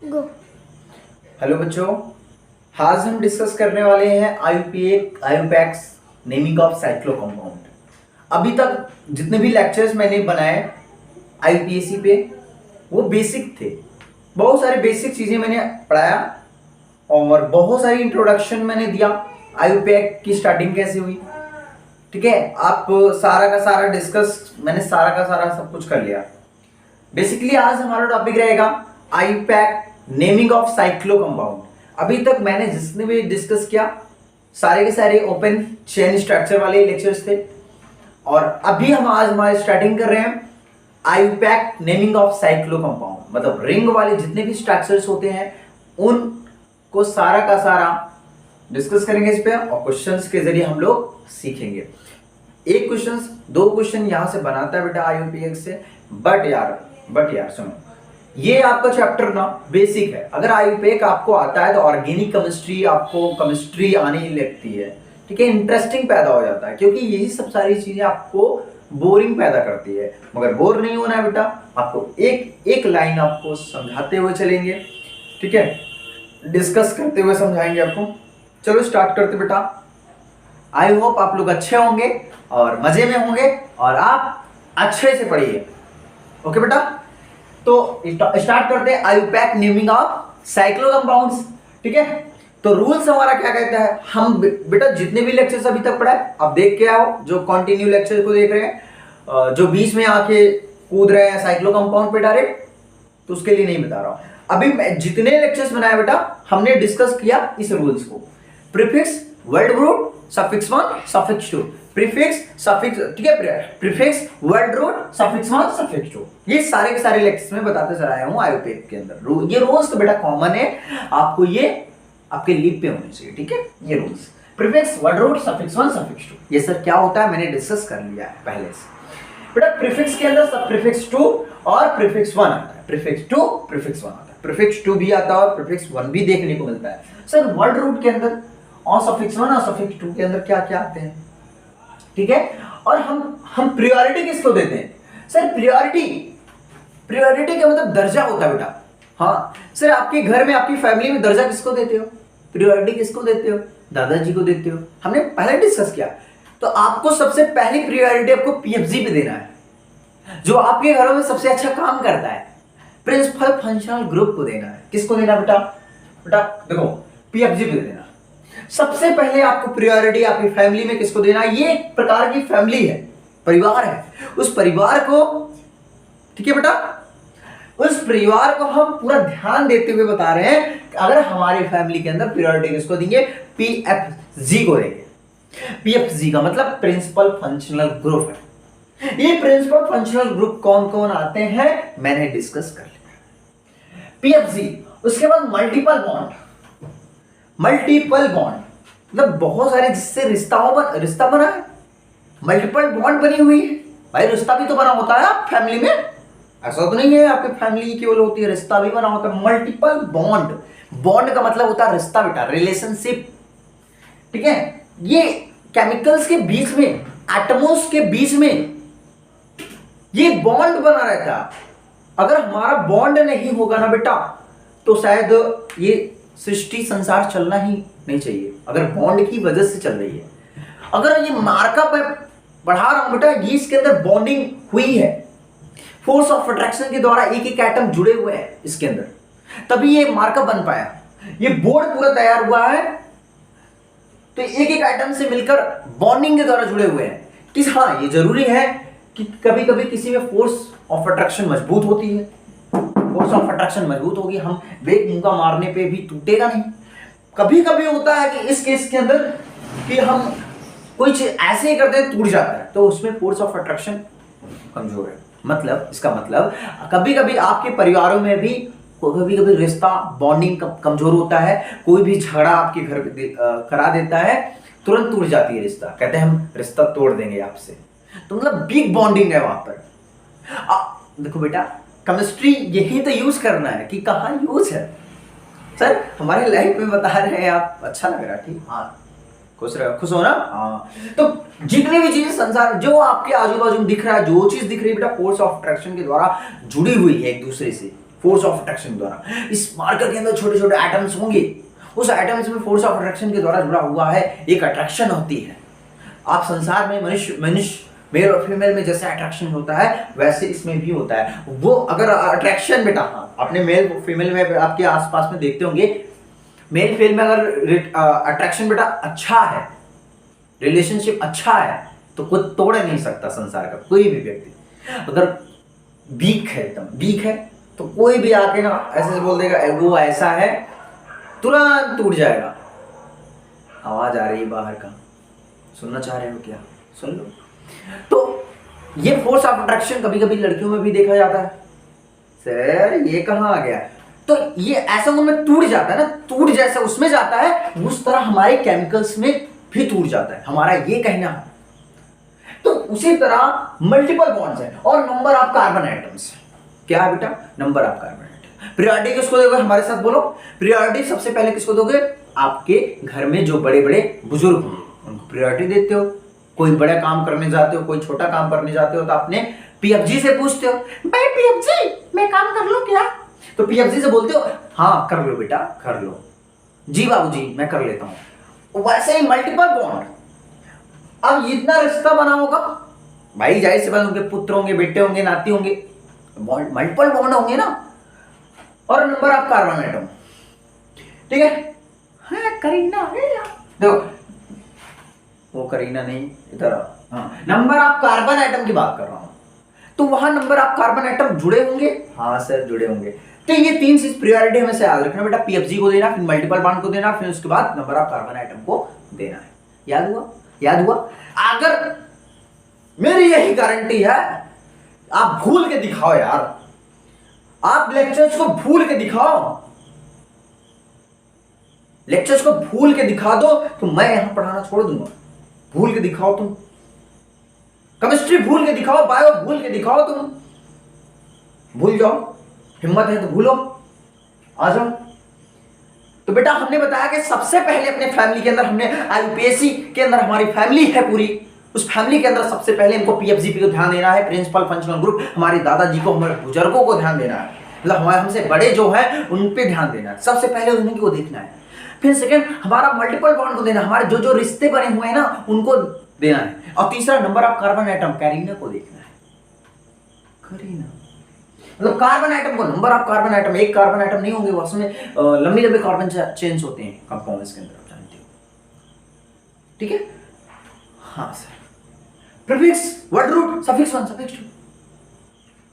गो। Hello बच्चों, आज हम डिस्कस करने वाले हैं आयुपैक्स नेमिंग ऑफ साइक्लो कंपाउंड। अभी तक जितने भी लेक्चर्स मैंने बनाए आईयूपीएसी पे वो बेसिक थे। बहुत सारी बेसिक चीजें मैंने पढ़ाया और बहुत सारी इंट्रोडक्शन मैंने दिया। आयुपैक की स्टार्टिंग कैसे हुई, ठीक है, आप सारा का सारा डिस्कस मैंने सारा का सारा सब कुछ कर लिया। बेसिकली आज हमारा टॉपिक रहेगा IUPAC naming of cyclo compound. अभी तक मैंने जिसने भी डिस्कस किया सारे के सारे ओपन चेन स्ट्रक्चर वाले लेक्चर्स थे और अभी हम आज हमारे स्टार्टिंग कर रहे हैं IUPAC naming of cyclo compound. मतलब रिंग वाले जितने भी स्ट्रक्चर्स होते हैं उनको सारा का सारा डिस्कस करेंगे इस पे और क्वेश्चंस के जरिए हम लोग सीखेंगे। एक क्वेश्चन दो क्वेश्चन यहां से बनाता है बेटा आईयूपीएक्स से। बट यार सुनो, ये आपका चैप्टर ना बेसिक है। अगर आईयूपीएक आपको आता है तो ऑर्गेनिक केमिस्ट्री आपको केमिस्ट्री आने ही लगती है, ठीक है, इंटरेस्टिंग पैदा हो जाता है क्योंकि यही सब सारी चीजें आपको बोरिंग पैदा करती है। मगर बोर नहीं होना है बेटा, आपको एक एक लाइन आपको समझाते हुए चलेंगे, ठीक है, डिस्कस करते हुए समझाएंगे आपको। चलो स्टार्ट करते बेटा। आई होप आप लोग अच्छे होंगे और मजे में होंगे और आप अच्छे से पढ़िए। ओके बेटा, तो स्टार्ट करते हैं IUPAC naming of cyclo compounds, ठीक है। तो रूल्स हमारा क्या कहता है, हम बेटा जितने भी लेक्चर्स अभी तक पढ़ाए आप देख के आओ, जो कंटिन्यू लेक्चर को देख रहे हैं, जो बीच में आके कूद रहे हैं साइक्लो कंपाउंड पे डायरेक्ट, तो उसके लिए नहीं बता रहा हूं। अभी मैं जितने लेक्चर्स बनाए बेटा हमने डिस्कस किया इस रूल्स को। Prefix, word root, suffix 1 suffix 2, prefix suffix, ठीक है, prefix word root suffix 1 suffix 2, ये सारे के सारे लेक्चर्स में बताते चला आया हूं आईयूपैक के अंदर। ये रूल्स तो बेटा कॉमन है, आपको ये आपके लिप पे होने चाहिए, ठीक है। ये rules prefix word root suffix 1 suffix 2, ये सर क्या होता है मैंने डिस्कस कर लिया है पहले से। बेटा प्रीफिक्स के अंदर सब प्रीफिक्स 2 और प्रीफिक्स 1 आता है, प्रीफिक्स 2 प्रीफिक्स 1 आता है, प्रीफिक्स 2 भी आता है और प्रीफिक्स 1 भी देखने को मिलता है। सर वर्ड रूट के अंदर और सफिक्स 1 और सफिक्स 2 के अंदर क्या क्या आते हैं, ठीक है। और हम प्रायोरिटी किसको देते हैं, सर प्रायोरिटी का मतलब दर्जा होता है बेटा। हाँ सर, आपके घर में आपकी फैमिली में दर्जा किसको देते हो, प्रायोरिटी किसको देते हो, दादाजी को देते हो, हमने पहले डिस्कस किया। तो आपको सबसे पहली प्रायोरिटी आपको पीएफजी पे देना है, जो आपके घरों में सबसे अच्छा काम करता है, प्रिंसिपल फंक्शनल ग्रुप को देना है। किसको देना बेटा, बेटा देखो पीएफजी पे देना सबसे पहले आपको प्रायोरिटी आपकी फैमिली में किसको देना है। ये एक प्रकार की फैमिली है, परिवार है, उस परिवार को, ठीक है बेटा, उस परिवार को हम पूरा ध्यान देते हुए बता रहे हैं कि अगर हमारी फैमिली के अंदर प्रायोरिटी किसको देंगे, पीएफजी को देंगे। पीएफजी का मतलब प्रिंसिपल फंक्शनल ग्रुप है। ये प्रिंसिपल फंक्शनल ग्रुप कौन कौन आते हैं मैंने डिस्कस कर लिया। पीएफजी, उसके बाद मल्टीपल बॉन्ड, मल्टीपल बॉन्ड मतलब बहुत सारे जिससे रिश्ता बना है, मल्टीपल बॉन्ड बनी हुई है। भाई रिश्ता भी तो बना होता है आप फैमिली में, ऐसा तो नहीं है आपकी फैमिली केवल होती है, रिश्ता भी बना होता है। मल्टीपल बॉन्ड, बॉन्ड का मतलब होता है रिश्ता बेटा, रिलेशनशिप, ठीक है। ये केमिकल्स के बीच में, एटमोस के बीच में ये बॉन्ड बना रहता है। अगर हमारा बॉन्ड नहीं होगा ना बेटा तो शायद ये सृष्टि संसार चलना ही नहीं चाहिए, अगर बॉन्ड की वजह से चल रही है। अगर ये मार्कअप बढ़ा रहा हूं बेटा, ये इसके अंदर बॉन्डिंग हुई है, फोर्स ऑफ अट्रैक्शन के द्वारा एक एक एटम जुड़े हुए हैं इसके अंदर, तभी ये मार्कअप बन पाया। ये बोर्ड पूरा तैयार हुआ है तो एक एक एटम से मिलकर बॉन्डिंग के द्वारा जुड़े हुए हैं। किस, हाँ ये जरूरी है कि कभी कभी किसी में फोर्स ऑफ अट्रैक्शन मजबूत होती है, फोर्स ऑफ अट्रैक्शन मजबूत होगी, हम वेग मुंगा मारने पे भी टूटेगा नहीं। कभी कभी होता है कि इस केस के अंदर कि हम कोई चीज ऐसे ही करते हैं टूट जाता है, तो उसमें फोर्स ऑफ अट्रैक्शन कमजोर है। मतलब इसका मतलब कभी कभी आपके परिवारों में भी कभी कभी रिश्ता बॉन्डिंग कमजोर होता है, कोई भी झगड़ा आपके घर पे करा देता है, तुरंत टूट जाती है रिश्ता, कहते हैं हम रिश्ता तोड़ देंगे आपसे, तो मतलब बिग बॉन्डिंग है वहां पर। देखो बेटा केमिस्ट्री यही तो यूज करना है कि कहाँ यूज है। सर हमारे लाइफ में बता रहे हैं आप, अच्छा लग रहा है, ठीक, हाँ खुश हो ना, हाँ। तो जितनी भी चीजें संसार जो आपके आजू बाजू में दिख रहा है, जो चीज दिख रही है बेटा फोर्स ऑफ अट्रैक्शन के द्वारा जुड़ी हुई है एक दूसरे से, फोर्स ऑफ अट्रैक्शन के द्वारा। इस मार्कर के अंदर छोटे छोटे एटम्स होंगे, उस एटम्स में फोर्स ऑफ अट्रैक्शन के द्वारा जुड़ा हुआ है, एक अट्रैक्शन होती है। आप संसार में मनुष्य मेल और फीमेल में जैसे अट्रैक्शन होता है वैसे इसमें भी होता है। वो अगर अट्रैक्शन बेटा, हाँ अपने मेल फीमेल में आपके आसपास में देखते होंगे, मेल फीमेल में अगर अट्रैक्शन बेटा अच्छा है, रिलेशनशिप अच्छा है, तो कोई तोड़ नहीं सकता संसार का कोई भी व्यक्ति। अगर वीक है, एकदम वीक है, तो कोई भी आके ना ऐसे बोल देगा वो ऐसा है, तुरंत टूट जाएगा। आवाज आ रही है बाहर का, सुनना चाह रहे हो क्या? सुन लो। तो ये फोर्स ऑफ अट्रैक्शन कभी कभी लड़कियों में भी देखा जाता है। सर ये कहाँ आ गया? तो ये ऐसा उनमें टूट जाता है ना, टूट जैसे उसमें जाता है उस तरह हमारे केमिकल्स में भी टूट जाता है, हमारा ये कहना है। तो उसी तरह मल्टीपल बॉन्ड्स है और नंबर ऑफ कार्बन एटम्स। क्या है बेटा? Number of carbon atom. Priority किसको दोगे? हमारे साथ बोलो। प्रियोरिटी सबसे पहले किसको दोगे? आपके घर में जो बड़े बड़े बुजुर्ग होंगे उनको प्रियोरिटी देते हो। कोई बड़ा काम करने जाते हो, कोई छोटा काम करने जाते हो, तो अपने पीएफजी से पूछते हो, भाई पीएफजी मैं काम कर लूं क्या? तो पीएफजी से बोलते हो हाँ कर लो बेटा कर लो, जी बाबूजी मैं कर लेता हूं। वैसे ही मल्टीपल बॉन्ड। अब इतना रिश्ता बना होगा भाई, जाहिर सी बात, उनके पुत्र होंगे, बेटे होंगे, नाती होंगे, मल्टीपल बॉन्ड होंगे ना। और नंबर ऑफ कार्बन एटम, ठीक है? हाँ करीना देखो, वो करीना नहीं, इधर हाँ, नंबर ऑफ कार्बन एटम की बात कर रहा हूं। तो वहां नंबर ऑफ कार्बन एटम जुड़े होंगे। हाँ सर जुड़े होंगे। तो ये तीन चीज प्रायोरिटी हमें से याद रखना बेटा, पीएफजी को देना, फिर मल्टीपल बॉन्ड को देना, फिर उसके बाद नंबर ऑफ कार्बन एटम को देना है। याद हुआ? याद हुआ? अगर मेरी यही गारंटी है, आप भूल के दिखाओ यार, आप लेक्चर्स को भूल के दिखाओ, लेक्चर्स को भूल के दिखा दो तो मैं यहां पढ़ाना छोड़ दूंगा। भूल के दिखाओ तुम, केमिस्ट्री भूल के दिखाओ, बायो भूल के दिखाओ, तुम भूल जाओ, हिम्मत है तो भूलो, आ जाओ। तो बेटा हमने बताया कि सबसे पहले अपने फैमिली के अंदर हमने यूपीएससी के अंदर हमारी फैमिली है पूरी, उस फैमिली के अंदर सबसे पहले हमको पीएफजीपी को ध्यान देना है, प्रिंसिपल फंक्शनल ग्रुप, हमारे दादाजी को, हमारे बुजुर्गों को ध्यान देना है, मतलब हमारे हमसे बड़े जो है उन पे ध्यान देना है, सबसे पहले उन्हीं को देखना है। फिर सेकंड हमारा मल्टीपल बॉन्ड को देना, हमारे जो जो रिश्ते बने हुए हैं ना उनको देना है। और तीसरा number of carbon atom, carina को देखना है। करीना मतलब कार्बन एटम को, नंबर ऑफ कार्बन एटम, एक कार्बन एटम नहीं होंगे, उसमें लंबी लंबी कार्बन चेन्स होते हैं कंपाउंड्स के अंदर, आप जानते हो, ठीक है? हाँ sir. Prefix, word root, suffix 1, suffix 2,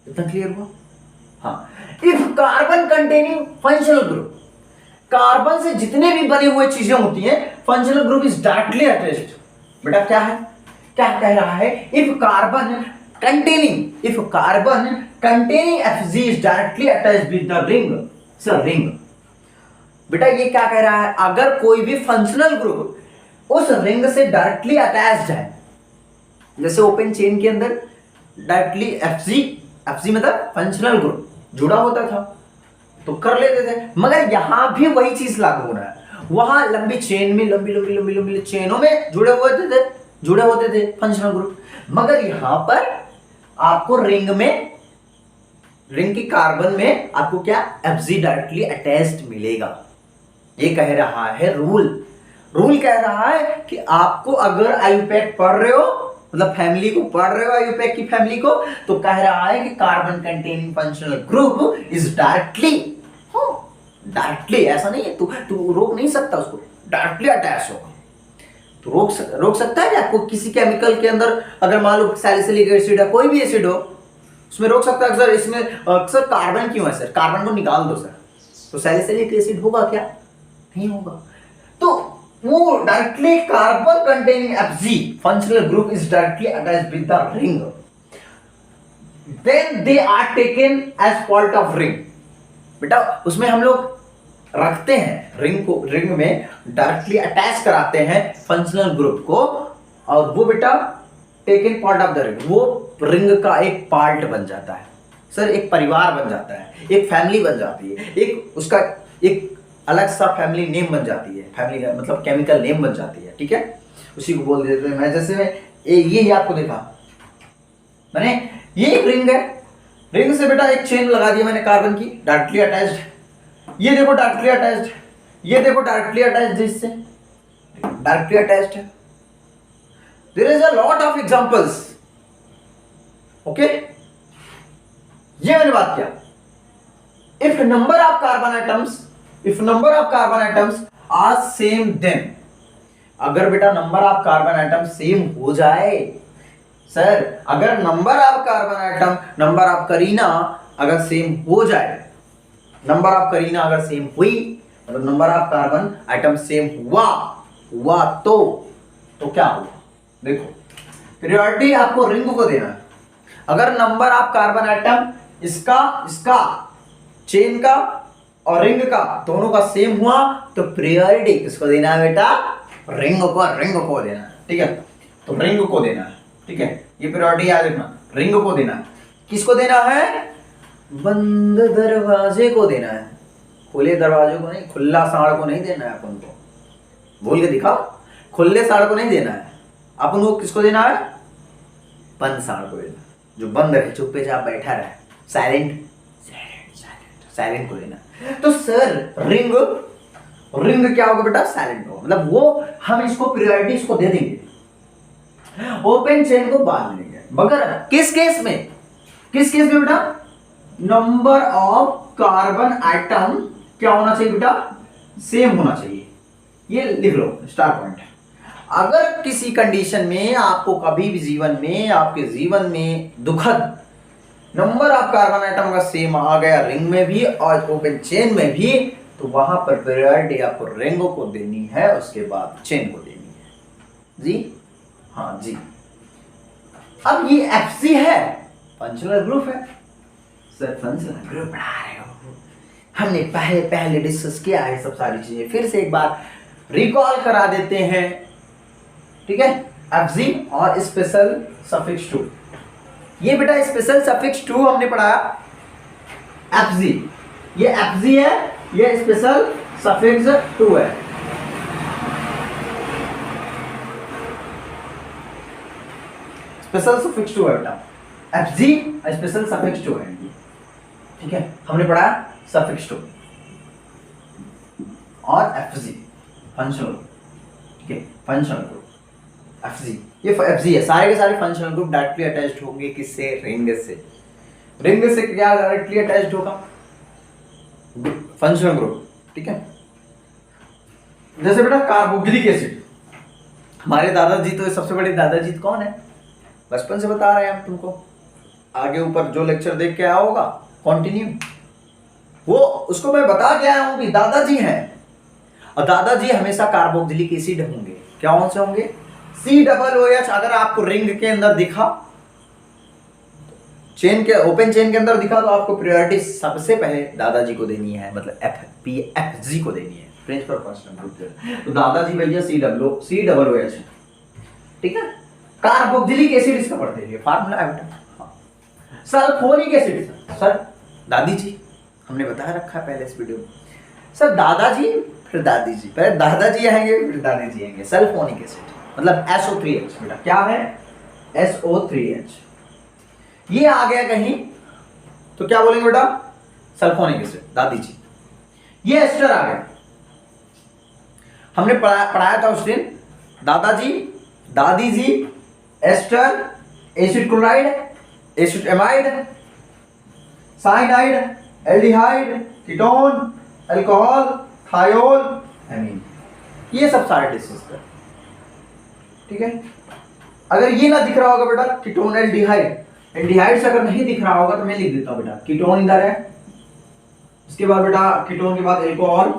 इतना क्लियर हुआ? हाँ। If carbon containing functional group, carbon से जितने भी बने हुए चीजें होती हैं, functional group is directly attached. बेटा क्या है, क्या कह रहा है? If carbon containing Fg is directly attached with the ring, sir ring। बेटा ये क्या कह रहा है? अगर कोई भी फंक्शनल ग्रुप उस रिंग से डायरेक्टली अटैच्ड है, जैसे ओपन चेन के अंदर डायरेक्टली Fg मतलब फंक्शनल ग्रुप जुड़ा होता था तो कर लेते थे, मगर यहां भी वही चीज लागू हो रहा है। वहां लंबी चेन में, लंबी लंबी लंबी लंबी चेनों में जुड़े होते थे फंक्शनल ग्रुप, मगर यहां पर आपको रिंग की कार्बन में आपको क्या? Fg डायरेक्टली अटैच्ड मिलेगा। ये कह रहा है रूल कह रहा है कि आपको अगर आयुपैक पढ़ रहे हो, मतलब फैमिली को पढ़ रहे हो, आयुपैक की फैमिली को, तो कह रहा है कि carbon containing functional group is directly, ऐसा नहीं है, तू रोक नहीं सकता उसको, डायरेक्टली अटैच होगा। तो रोक सकता है आपको किसी केमिकल के अंदर, अगर मान लो सैलिसिलिक एसिड है, कोई भी एसिड हो, उसमें रोक सकता है। सर इसमें सर कार्बन क्यों है? सर कार्बन को निकाल दो सर, तो सैलिसिलिक एसिड होगा क्या? नहीं होगा। तो वो directly carbon containing Fg functional group is directly attached with the ring, then they are taken as part of ring. बेटा उसमें हम लोग रखते हैं रिंग में डायरेक्टली अटैच कराते हैं फंक्शनल ग्रुप को, और वो बेटा taken part of the ring, वो रिंग का एक पार्ट बन जाता है सर, एक परिवार बन जाता है, एक फैमिली बन जाती है, एक उसका एक अलग सा फैमिली नेम बन जाती है, फैमिली का मतलब केमिकल नेम बन जाती है, ठीक है? उसी को बोल देते हैं। मैं जैसे ये आपको देखा मैंने, ये एक रिंग है, रिंग से बेटा एक चेन लगा दिया मैंने कार्बन की, डायरेक्टली अटैच्ड। ये देखो डायरेक्टली अटैच्ड, ये देखो डायरेक्टली अटैच्ड, इससे डायरेक्टली अटैच्ड है। There is a lot of examples. Okay, ये मैंने बात किया। If number of carbon atoms are same, then अगर बेटा number of carbon atom same हो जाए, सर अगर number of carbon atom, number of करीना अगर सेम हो जाए, नंबर ऑफ करीना अगर सेम हुई, मतलब number of carbon atom same हुआ तो क्या हुआ? देखो पीरियोडिटी आपको रिंग को देना है। अगर नंबर ऑफ कार्बन एटम इसका चेन का और रिंग का दोनों का सेम हुआ तो पीरियोडिटी किसको देना है बेटा? रिंग को देना है। ठीक है, तो रिंग को देना है। ठीक है, ये पीरियोडिटी याद रखना, रिंग को देना है। किसको देना है? बंद दरवाजे को देना है, खुले दरवाजे को नहीं, खुला साड़ को नहीं देना है अपन को। बोल के दिखाओ, खुले साड़ को नहीं देना है अपन को। किसको देना है? बंद साड़ को देना, जो बंद रहे, चुप्पे चाप बैठा रहे, साइलेंट को देना। तो सर रिंग क्या होगा बेटा? साइलेंट होगा, मतलब वो हम इसको पीरियोडिटी इसको दे देंगे, ओपन चेन को बाद में देंगे। मगर किस केस में बेटा? नंबर ऑफ कार्बन एटम क्या होना चाहिए बेटा? सेम होना चाहिए। ये लिख लो स्टार पॉइंट। अगर किसी कंडीशन में आपको कभी भी आपके जीवन में दुखद नंबर ऑफ कार्बन एटम का सेम आ गया रिंग में भी और ओपन चेन में भी, तो वहां पर पीरियोडिटी आपको रिंग को देनी है, उसके बाद चेन को देनी है। जी हाँ जी। अब ये Fc है, फंक्शनल ग्रुप है। सर फंक्शनल ग्रुप पढ़ा रहे हो, हमने पहले डिस्कस किया है सब सारी चीजें, फिर से एक बार रिकॉल करा देते हैं। ठीक है, Fg और स्पेशल सफिक्स 2। ये बेटा स्पेशल सफिक्स 2 हमने पढ़ाया, Fg, ये Fg है, ये स्पेशल सफिक्स 2 है। स्पेशल सफिक्स 2 है बेटा, Fg स्पेशल सफिक्स 2 है। ठीक है, हमने पढ़ा सफिक्स 2 और Fg फंक्शनल। ठीक है, फंक्शनल ग्रुप Fg, ये Fg है। सारे के सारे फंक्शनल ग्रुप डायरेक्टली अटैच्ड होंगे किससे? रिंग से क्या डायरेक्टली अटैच्ड होगा? Functional group. ठीक है, जैसे बेटा कार्बोक्सिलिक एसिड, हमारे दादाजी तो सबसे बड़े दादाजी कौन है? बचपन से बता रहे हैं हम तुमको, आगे ऊपर जो लेक्चर देख के आया होगा कंटिन्यू, वो उसको मैं बता के आया हूं कि दादाजी हैं। और दादाजी हमेशा कार्बोक्सिलिक एसिड होंगे। क्या कौन से होंगे? COOH। अगर आपको रिंग के अंदर दिखा, चेन के ओपन चेन के अंदर दिखा, तो आपको प्रायोरिटी सबसे पहले दादाजी को देनी है, मतलब FG को देनी है, प्रिंसिपल फंक्शनल ग्रुप। तो दादाजी भैया COOH। ठीक है, कार्बोक्सिलिक एसिड इसका पढ़ते हैं, फार्मूला है बेटा। सल्फोनिक एसिड, सर दादी जी हमने बता रखा है पहले इस वीडियो में। सर दादाजी फिर दादी जी, पहले दादाजी आएंगे फिर दादी जी आएंगे। सल्फोनिक एसिड मतलब SO3H बेटा। क्या है? SO3H। ये आ गया कहीं तो क्या बोलेंगे बेटा? सल्फोनिक एसिड, दादी जी। ये एस्टर आ गया, हमने पढ़ाया था उस दिन, दादाजी, दादी जी, ester, acid chloride, acid amide, cyanide, aldehyde, ketone, alcohol, thiol, amine. ये सब सारे डिस्कस कर। ठीक है, अगर ये ना दिख रहा होगा बेटा कीटोन एल्डिहाइड से अगर नहीं दिख रहा होगा तो मैं लिख देता हूं बेटा, कीटोन इधर है, इसके बाद बेटा कीटोन के बाद अल्कोहल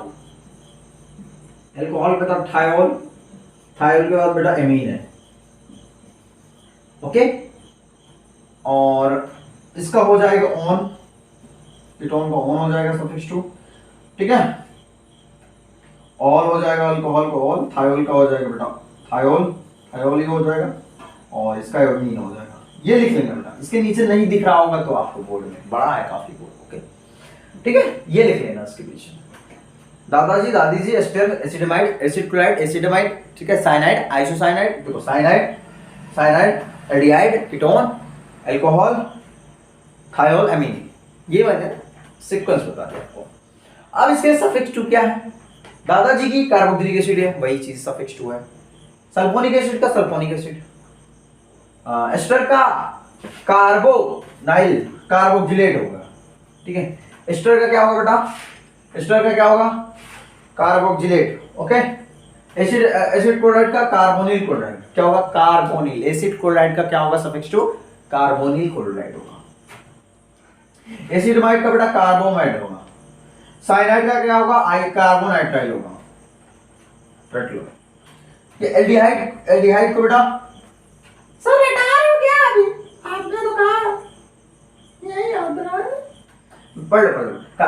के बाद थायोल के बाद बेटा एमीन है। ओके, और इसका हो जाएगा ऑन, कीटोन का ऑन हो जाएगा सफिक्स 2। ठीक है, ऑल हो जाएगा, अल्कोहल का ऑल, थायोल का हो जाएगा बेटा थायोल ही हो जाएगा, और इसका एमीन हो जाएगा। ये लिख लेंगे बेटा, इसके नीचे नहीं दिख रहा होगा तो आपको बोर्ड में, बड़ा है काफी बोर्ड। ओके, ठीक है, ये लिख लेना इसके पीछे, दादाजी, दादी जी, एस्टर, एसिडमाइड, एसिड क्लोराइड, एसिडमाइड। ठीक है, साइनाइड, आइसोसाइनाइड, देखो cyanide, aldehyde, ketone, alcohol, thiol amine, ये मैंने सीक्वेंस बता दिया आपको। अब इसके सफिक्स 2 क्या है? दादाजी की कार्बोक्सिलिक एसिड है, वही चीज सफिक्स 2 है। सल्फोनिक एसिड का सल्फोनिक एसिड, एस्टर का कार्बोनाइल कार्बोक्सिलेट होगा, ठीक है। एस्टर का क्या होगा बेटा? एस्टर का क्या होगा? Carboxylate, okay. Acid acid chloride का कार्बोनिल क्लोराइड क्या होगा? कार्बोनिल। एसिड क्लोराइड का क्या होगा सफिक्स 2? कार्बोनिल क्लोराइड होगा। एसिडमाइड का बेटा कार्बोमाइड होगा। साइनाइड का क्या होगा? आई कार्बोनाइट्राइल होगा, रट लो। ये एल्डिहाइड, एल्डिहाइड को बेटा सर बता रहे हो क्या अभी? आपने तो कहा यही याद रहा है। पढ़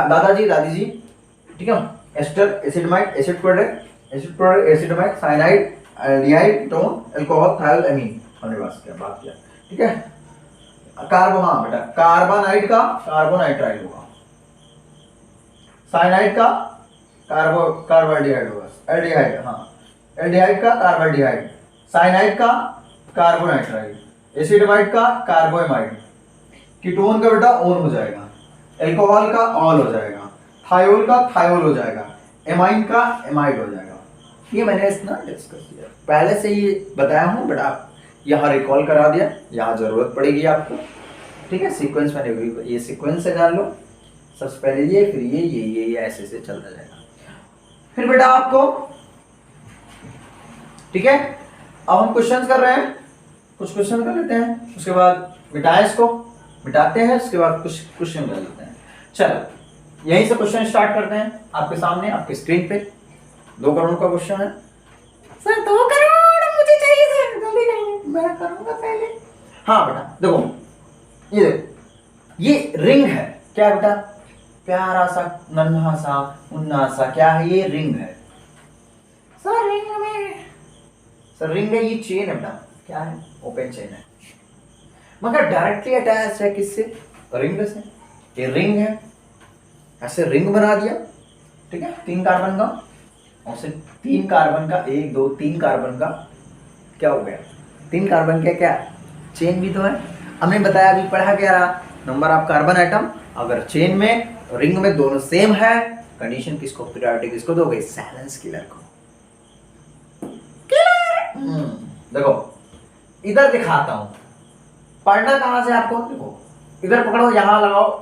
दादाजी दादी जी, ठीक है। Ester, acid amide, acid chloride, acid amide, cyanide, aldehyde, tone, alcohol, thiol, amine, हमने बात किया, ठीक है। कार्बो, हाँ बेटा, कार्बोनाइड का कार्बोनाइट्राइल होगा, साइनाइड का कार्बोल्डिहाइड होगा, एल्डिहाइड, हाँ एल्डिहाइड का कार्बोल्डिहाइड, साइनाइड का कार्बोनाइट्राइल, एसिडमाइड का कार्बोएमाइड, कीटोन का बेटा ओन हो जाएगा, अल्कोहल का ऑल हो जाएगा, थायोल का थायोल हो जाएगा, एमाइन का एमाइड हो जाएगा। ये मैंने इतना डिस्कस किया, पहले से ही बताया हूँ बट आप यहाँ रिकॉल करा दिया, यहाँ जरूरत पड़ेगी आपको, ठीक है। सीक्वेंस मैंने ये सीक्वेंस से जान लो, सबसे पहले ये, फिर ये ऐसे से चलता जाएगा। फिर बेटा आपको, ठीक है, अब हम क्वेश्चंस कर रहे हैं, कुछ क्वेश्चन कर लेते हैं, उसके बाद मिटाएं, इसको मिटाते हैं, उसके बाद कुछ क्वेश्चन कर लेते हैं। चलो यहीं से क्वेश्चन स्टार्ट करते हैं। आपके सामने आपके स्क्रीन पे 2 करोड़ का क्वेश्चन है। सर 2 करोड़ मुझे चाहिए सर, जल्दी करो, मैं करूंगा पहले। हाँ बेटा देखो, ये देखो, ये रिंग है, क्या बेटा? प्यारा सा नन्हा सा मुन्ना सा, क्या है ये? रिंग है। सर रिंग में, सर रिंग है, ये चेन है बेटा, क्या है? ओपन चेन है, मगर डायरेक्टली अटैच है किससे? रिंग से। ये रिंग है, ऐसे रिंग बना दिया, ठीक है, 3 कार्बन का, और से 3 कार्बन का, 1 2 3 कार्बन का क्या हो गया? 3 कार्बन का क्या? चेन भी तो है। हमने बताया, अभी पढ़ा क्या रहा? Number of carbon atom. अगर चेन में रिंग में दोनों सेम है, कंडीशन किसको, प्रायोरिटी किसको दोगे? साइलेंस किलर को। देखो इधर दिखाता हूं, पढ़ना कहां से आपको? देखो इधर पकड़ो, यहां लगाओ,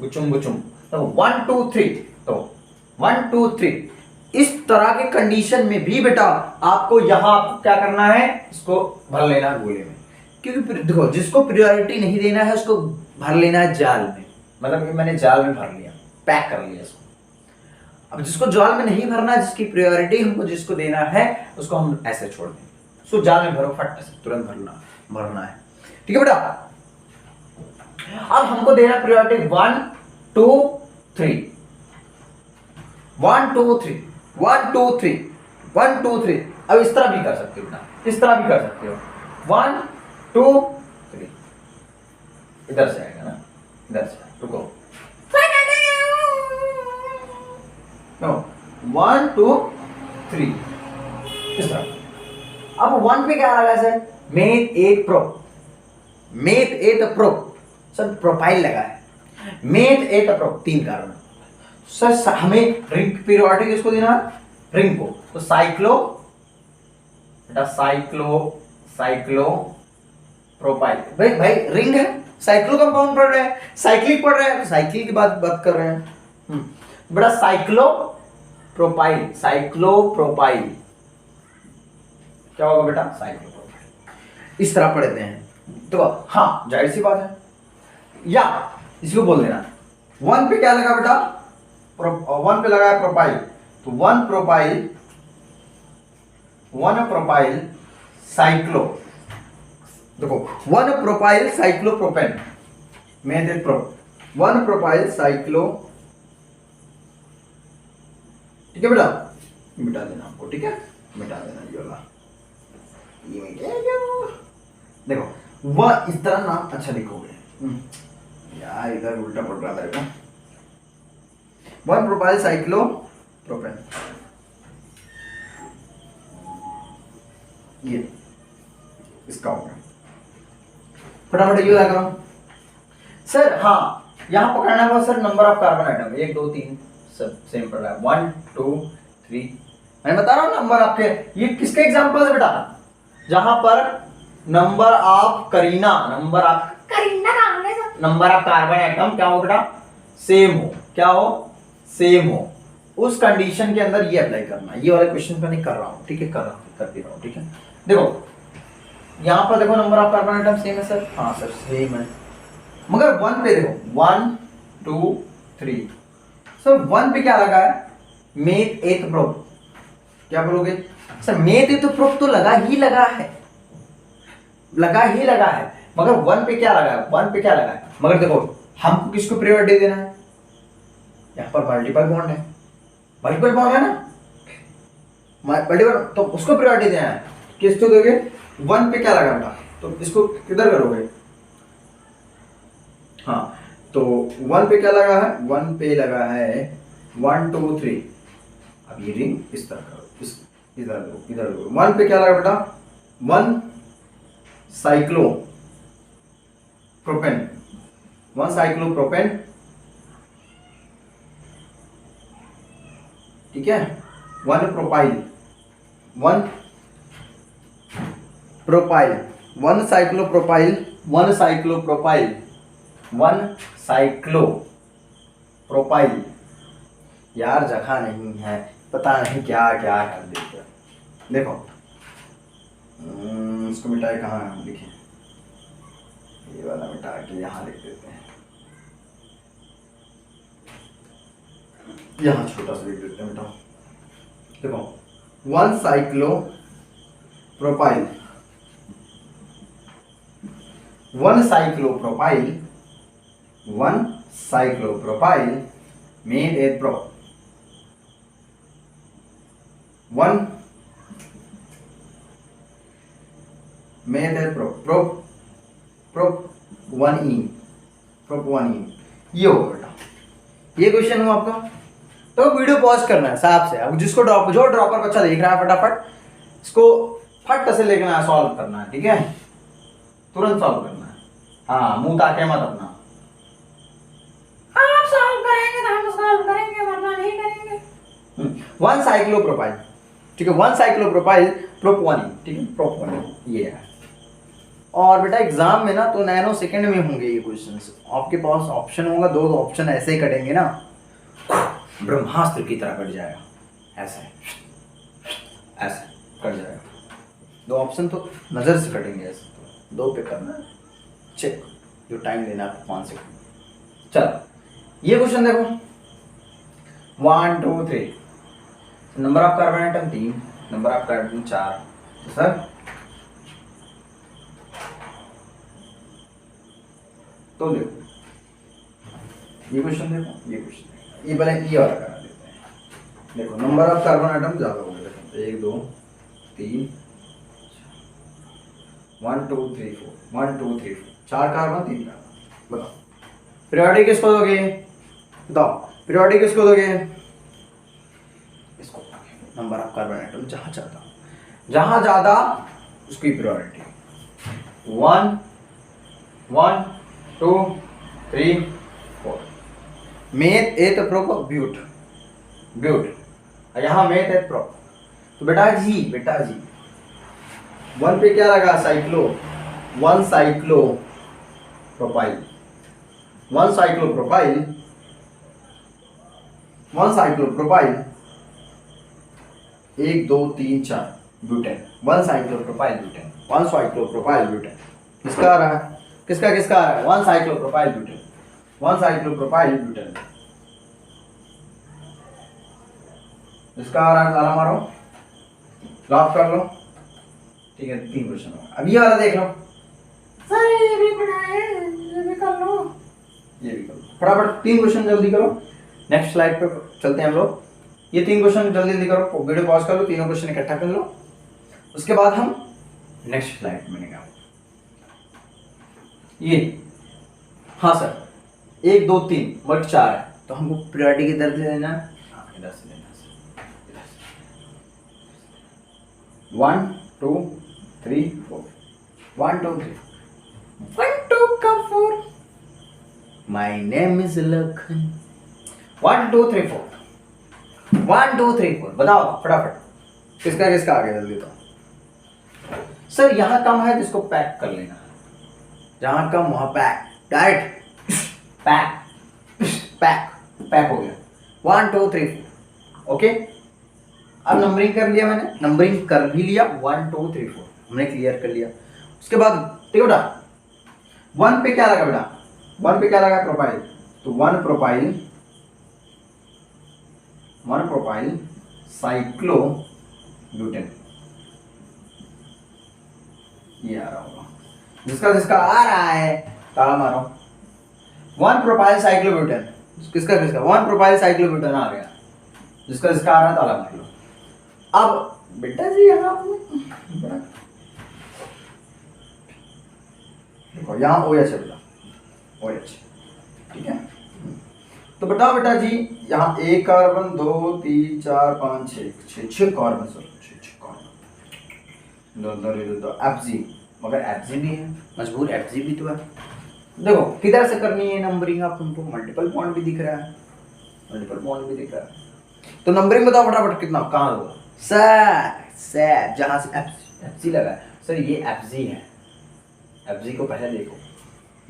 गुचुम गुचुम, तो 1 2 3, तो 1 2 3 इस तरह के कंडीशन में भी बेटा आपको यहां क्या करना है? इसको भर लेना है गोले में, क्योंकि देखो जिसको प्रायोरिटी नहीं देना है उसको भर लेना है जाल में, मतलब मैंने जाल में भर लिया, पैक कर लिया इसको। अब जिसको जाल में नहीं भरना, जिसकी प्रायोरिटी हमको जिसको देना है, उसको हम ऐसे छोड़ दें, उसको जाल में भरो, फट से तुरंत भरना है, ठीक है बेटा। अब हमको देना प्रायोरिटी 1 2 3, 1 2 3, 1 2 3, 1 2 3। अब इस तरह भी कर सकते हो बेटा, इस तरह भी कर सकते हो, 1 2 3, इधर से आएगा ना, इधर से, रुको, नो 1 2 3 इस तरह। अब 1 पे क्या लगा sir? Meth 8 pro, meth 8 pro, sir propyl लगा है, मेथ 8 प्रो 3 कार्बन। सर हमें रिंग पीरियोडिक किसको देना है? रिंग को, तो साइक्लो बेटा, साइक्लो प्रोपाइल, भाई रिंग है, साइक्लो कंपाउंड पढ़ रहे हैं, साइक्लिक पढ़ रहे हैं, तो साइक्लिक की बात कर रहे हैं बेटा। साइक्लो प्रोपाइल क्या होगा बेटा? साइक्लो प्रोपाइल, इस तरह पढ़ते हैं। तो हाँ जाहिर सी बात है, या इसको बोल देना 1 पे क्या लगा बेटा? 1 पे लगा है प्रोपाइल, तो 1 प्रोपाइल साइक्लो, देखो 1 प्रोपाइल साइक्लोप्रोपेन, मैं देख प्रो 1 प्रोपाइल साइक्लो, ठीक है बेटा, मिटा देना आपको, ठीक है, मिटा देना ये वाला, ये मिटेगा। देखो वह इस तरह नाम अच्छा लिखोगे यार, इधर उल्टा पड़ रहा है 1 प्रोपाइल साइक्लोप्रोपेन, ये इसका होगा, फटाफट ये लगा। सर हाँ, यहाँ पकड़ना होगा sir number of carbon atom, 1 2 3 सब सेम पड़ रहा है, 1 2 3। मैं बता रहा हूँ नंबर आपके, ये किसके एग्जांपल है बेटा, जहां पर number of Kareena, number of carbon atom क्या हो बेटा, सेम हो, क्या हो, सेम हो, उस कंडीशन के अंदर ये अप्लाई करना। ये वाले क्वेश्चन मैं नहीं कर रहा हूँ, ठीक है, कर दे रहा हूँ, ठीक है। देखो यहाँ पर देखो number of carbon atom same है सर, हाँ सर सेम है, मगर 1 पे देखो 1 2 3। सर 1 पे क्या लगा है, मेथ एथ प्रोप, क्या बोलोगे सर, मेथ एथ प्रोप तो लगा ही लगा है, मगर 1 पे क्या लगा है, 1 पे क्या लगा है, मगर देखो हमको किसको प्रायोरिटी देना है, यहाँ पर मल्टीपल बॉन्ड है, मल्टीपल बॉन्ड है ना, मल्टीपल, तो उसको प्रायोरिटी देना है, किसको दोगे, 1 पे क्या लगा बेटा, तो इसको किधर करोगे, हाँ तो 1 पे क्या लगा है, 1 पे लगा है 1 2 3। अब ये रिंग इस तरह करो, इस इधर दो, इधर दो। 1 पे क्या लगा बेटा, 1 साइक्लो प्रोपेन, 1 साइक्लो प्रोपेन, ठीक है, 1 propyl, 1 propyl, 1 cyclo propyl, 1 cyclo propyl, 1 cyclo propyl. यार जगह नहीं है, पता नहीं क्या क्या कर देते, देखो इसको मिटाए कहाँ है, देखिए ये वाला मिटा के यहाँ लिख देते हैं, यहाँ छोटा सा लिख देते हैं, मिटाओ। देखो 1 cyclo propyl, 1 cyclo propyl, 1 cyclo propyl made a pro, 1 made a pro, prop 1E, prop 1E, ये हो बेटा, ये क्वेश्चन हुआ आपका। तो वीडियो पॉज करना है साहब से, अब जिसको जो ड्रॉपर बच्चा देख रहा है फटाफट इसको फट से लिखना है, सॉल्व करना है, ठीक है, तुरंत सॉल्व करना है, हाँ मुंह ताके मत अपना, आप सॉल्व करेंगे तो हम सॉल्व करेंगे वरना नहीं करेंगे। 1 साइक्लोप्रोपाइल, ठीक है, 1 साइक्लोप्रोपाइल प्रोप 1E, ठीक है, प्रोप 1E ये है। और बेटा एग्जाम में ना तो नैनो सेकंड में होंगे ये क्वेश्चंस, आपके पास ऑप्शन होगा, 2 ऑप्शन ऐसे ही कटेंगे ना, ब्रह्मास्त्र की तरह कट जाएगा, ऐसे ऐसे कट जाएगा, 2 ऑप्शन तो नजर से कटेंगे, ऐसे 2 पे करना है चेक, जो टाइम देना है 5 सेकंड। चलो ये क्वेश्चन देखो, 1 2 3, number of carbon atom 3, number of carbon 4, तो सर तो देखो ये क्वेश्चन देखो, ये क्वेश्चन, ये पहले ये वाला करा देते हैं। देखो नंबर ऑफ कार्बन आइटम ज्यादा हो गए, 1 2 3 1 2 3 4, 1 2 3 4, 4 कार्बन 3 कार्बन, बताओ पीरियोडिक किसको दोगे, बताओ पीरियोडिक किसको दोगे, इसको नंबर ऑफ कार्बन आइटम जहां ज्यादा उसकी priority, 1 1 2 3 4, meth eth prop but, यहाँ मेथ एथ प्रोप, तो बेटा जी 1 पे क्या लगा, cyclo, 1 cyclo propyl, 1 cyclo propyl, 1 cyclo propyl 1 2 3 4 butane, 1 cyclo propyl butane, 1 cyclo propyl butane, किसका आ रहा है, किसका आ रहा है, 1 cyclo propyl butane, 1 cyclo propyl butane, इसका आ रहा है, ताला मारो, लॉक कर लो, ठीक है, 3 क्वेश्चन हो। अब ये वाला देख लो सर, ये भी पढ़ा है, ये भी कर लो, ये भी कर लो, फटाफट 3 क्वेश्चन जल्दी करो, नेक्स्ट स्लाइड पे चलते हैं हम लोग। ये 3 क्वेश्चन जल्दी करो, वीडियो पॉज कर लो, तीनों क्वेश्चन इकट्ठा कर लो, उसके बाद हम नेक्स्ट स्लाइड में निकालेंगे। ये हाँ सर 1 2 3 बट 4 है, तो हमको प्रायोरिटी किधर से देना है, इधर से देना है, 1 2 3 4, 1 2 3, 1 2 का 4, माई नेम इज लखन। 1 2 3 4 1 2 3 4 बताओ फटाफट किसका किसका आ गया जल्दी तो। सर यहाँ कम है तो इसको पैक कर लेना, जहाँ कम वहाँ pack, direct pack pack pack हो गया। 1 2 3 4 ओके। अब नंबरिंग कर लिया मैंने, नंबरिंग कर भी लिया, 1 2 3 4 हमने क्लियर कर लिया। उसके बाद ठीक है बेटा 1 पे क्या लगा बेटा, 1 पे क्या लगा प्रोपाइल, तो 1 प्रोपाइल साइक्लोब्यूटेन, ये आ रहा होगा, जिसका जिसका आ रहा है ताला मारो। 1 प्रोपाइल साइक्लोब्यूटेन, किसका किसका 1 प्रोपाइल साइक्लोब्यूटेन आ गया, जिसका जिसका आ रहा है ताला मार लो। अब बेटा जी यहाँ देखो यहाँ OH है बेटा, OH ठीक है। तो बताओ बेटा जी यहाँ 1 कार्बन 2 3 4 5 6 कार्बन, सर 6 कार्बन, दो FG, मगर FG भी है, मजबूर FG भी तो है। देखो किधर से करनी है नंबरिंग, आप तुमको मल्टीपल बॉन्ड भी दिख रहा है, मल्टीपल बॉन्ड भी दिख रहा है, तो नंबरिंग बताओ फटाफट कितना कहाँ होगा। सर जहाँ से FG लगा है, सर ये FG है, FG को पहले देखो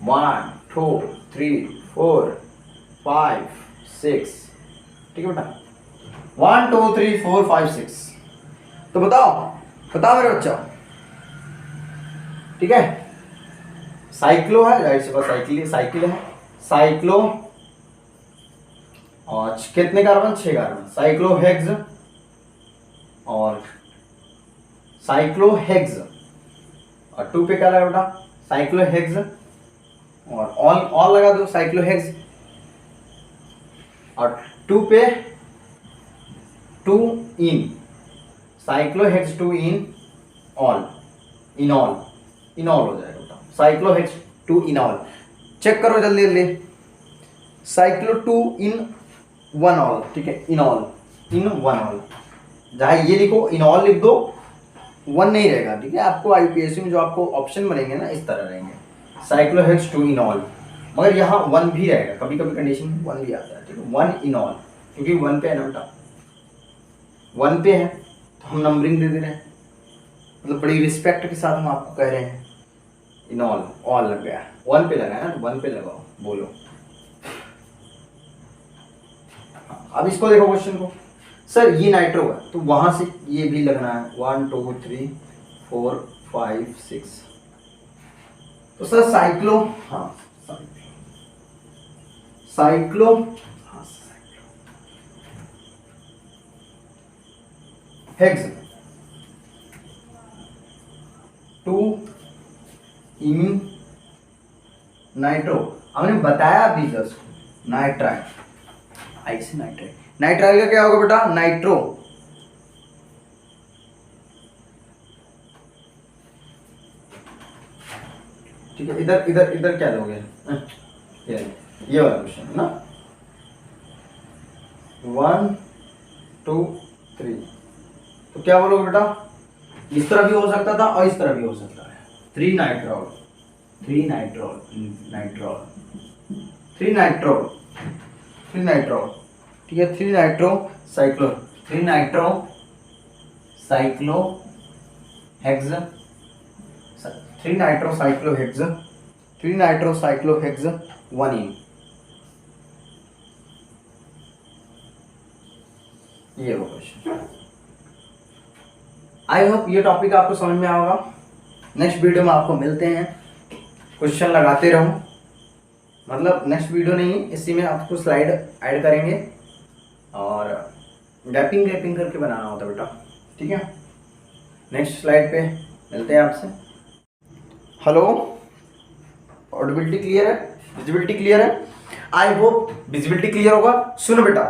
1 2 3 4 5 6 ठीक है बेटा 1 2 3 4 5 6। तो बताओ मेरे बच्चा ठीक है। साइक्लो है, राइट से साइकिल है, साइक्लो और कितने कार्बन 6 कार्बन, साइक्लोहेक्स और साइक्लोहेक्स, और 2 पे क्या लगा बेटा साइक्लोहेक्स, और ऑल लगा दो साइक्लोहेक्स, और 2 पे 2 इन साइक्लोहेक्स 2 इन ऑल, इनॉल हो जाएगा बेटा, साइक्लोहेक्स 2 इनॉल। चेक करो जल्दी जल्दी, साइक्लो 2 इन 1 ऑल ठीक है, इनॉल इन 1 ऑल, जहाँ ये लिखो इनॉल लिख दो 1 नहीं रहेगा ठीक है। आपको IUPAC में जो आपको ऑप्शन बनेंगे ना इस तरह रहेंगे, साइक्लोहेक्स 2 इनॉल, मगर यहाँ 1 भी रहेगा, कभी कभी कंडीशन में 1 भी आता है ठीक है, 1 इनॉल, क्योंकि 1 पे है ना बेटा, 1 पे है तो हम नंबरिंग दे रहे हैं, मतलब बड़ी रिस्पेक्ट के साथ हम आपको कह रहे हैं इनॉल, ऑल लग गया 1 पे लगा है ना, तो 1 पे लगाओ बोलो। अब इसको देखो क्वेश्चन को, सर ये नाइट्रो है तो वहां से ये भी लगना है 1 2 3 4 5 6, तो सर साइक्लो हेक्स 2 इन नाइट्रो, हमने बताया भी जस्ट नाइट्राइल, ऐसे नाइट्राइल का क्या होगा बेटा नाइट्रो, ठीक है। इधर क्या लोगे, ये वाला क्वेश्चन है ना, 1 2 3, तो क्या बोलोगे बेटा, इस तरह भी हो सकता था और इस तरह भी हो सकता है, 3 नाइट्रोल ठीक है, 3 nitro cyclo hex, 3 nitro cyclo hex 1 इन, ये वो क्वेश्चन। आई होप ये टॉपिक आपको समझ में आएगा। नेक्स्ट वीडियो में आपको मिलते हैं, क्वेश्चन लगाते रहो, मतलब नेक्स्ट वीडियो नहीं इसी में आपको स्लाइड ऐड करेंगे और रैपिंग करके बनाना होता है बेटा ठीक है। नेक्स्ट स्लाइड पे मिलते हैं आपसे। हेलो, ऑडिबिलिटी क्लियर है, विजिबिलिटी क्लियर है, आई होप विजिबिलिटी क्लियर होगा। सुनो बेटा,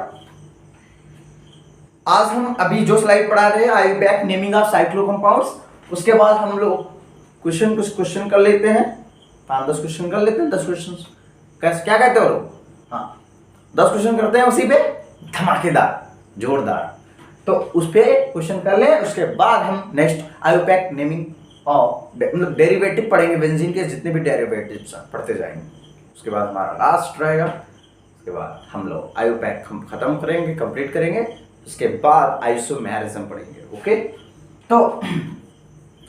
आज हम अभी जो स्लाइड पढ़ा रहे हैं IUPAC naming of cyclo compounds, उसके बाद हम लोग कुछ क्वेश्चन कर लेते हैं, 5-10 क्वेश्चन कर लेते हैं, 10 क्वेश्चन क्या कहते हो लोग, हाँ 10 क्वेश्चन करते हैं उसी पे धमाकेदार जोरदार, तो उस पे क्वेश्चन कर ले, उसके बाद हम नेक्स्ट IUPAC नेमिंग और मतलब डेरिवेटिव पढ़ेंगे, बेंजीन के जितने भी डेरिवेटिव्स पढ़ते जाएंगे। उसके बाद हमारा लास्ट रहेगा, उसके बाद हम लोग आयोपैक हम खत्म करेंगे, कंप्लीट करेंगे, उसके बाद आइसोमेरिज्म पढ़ेंगे। ओके, तो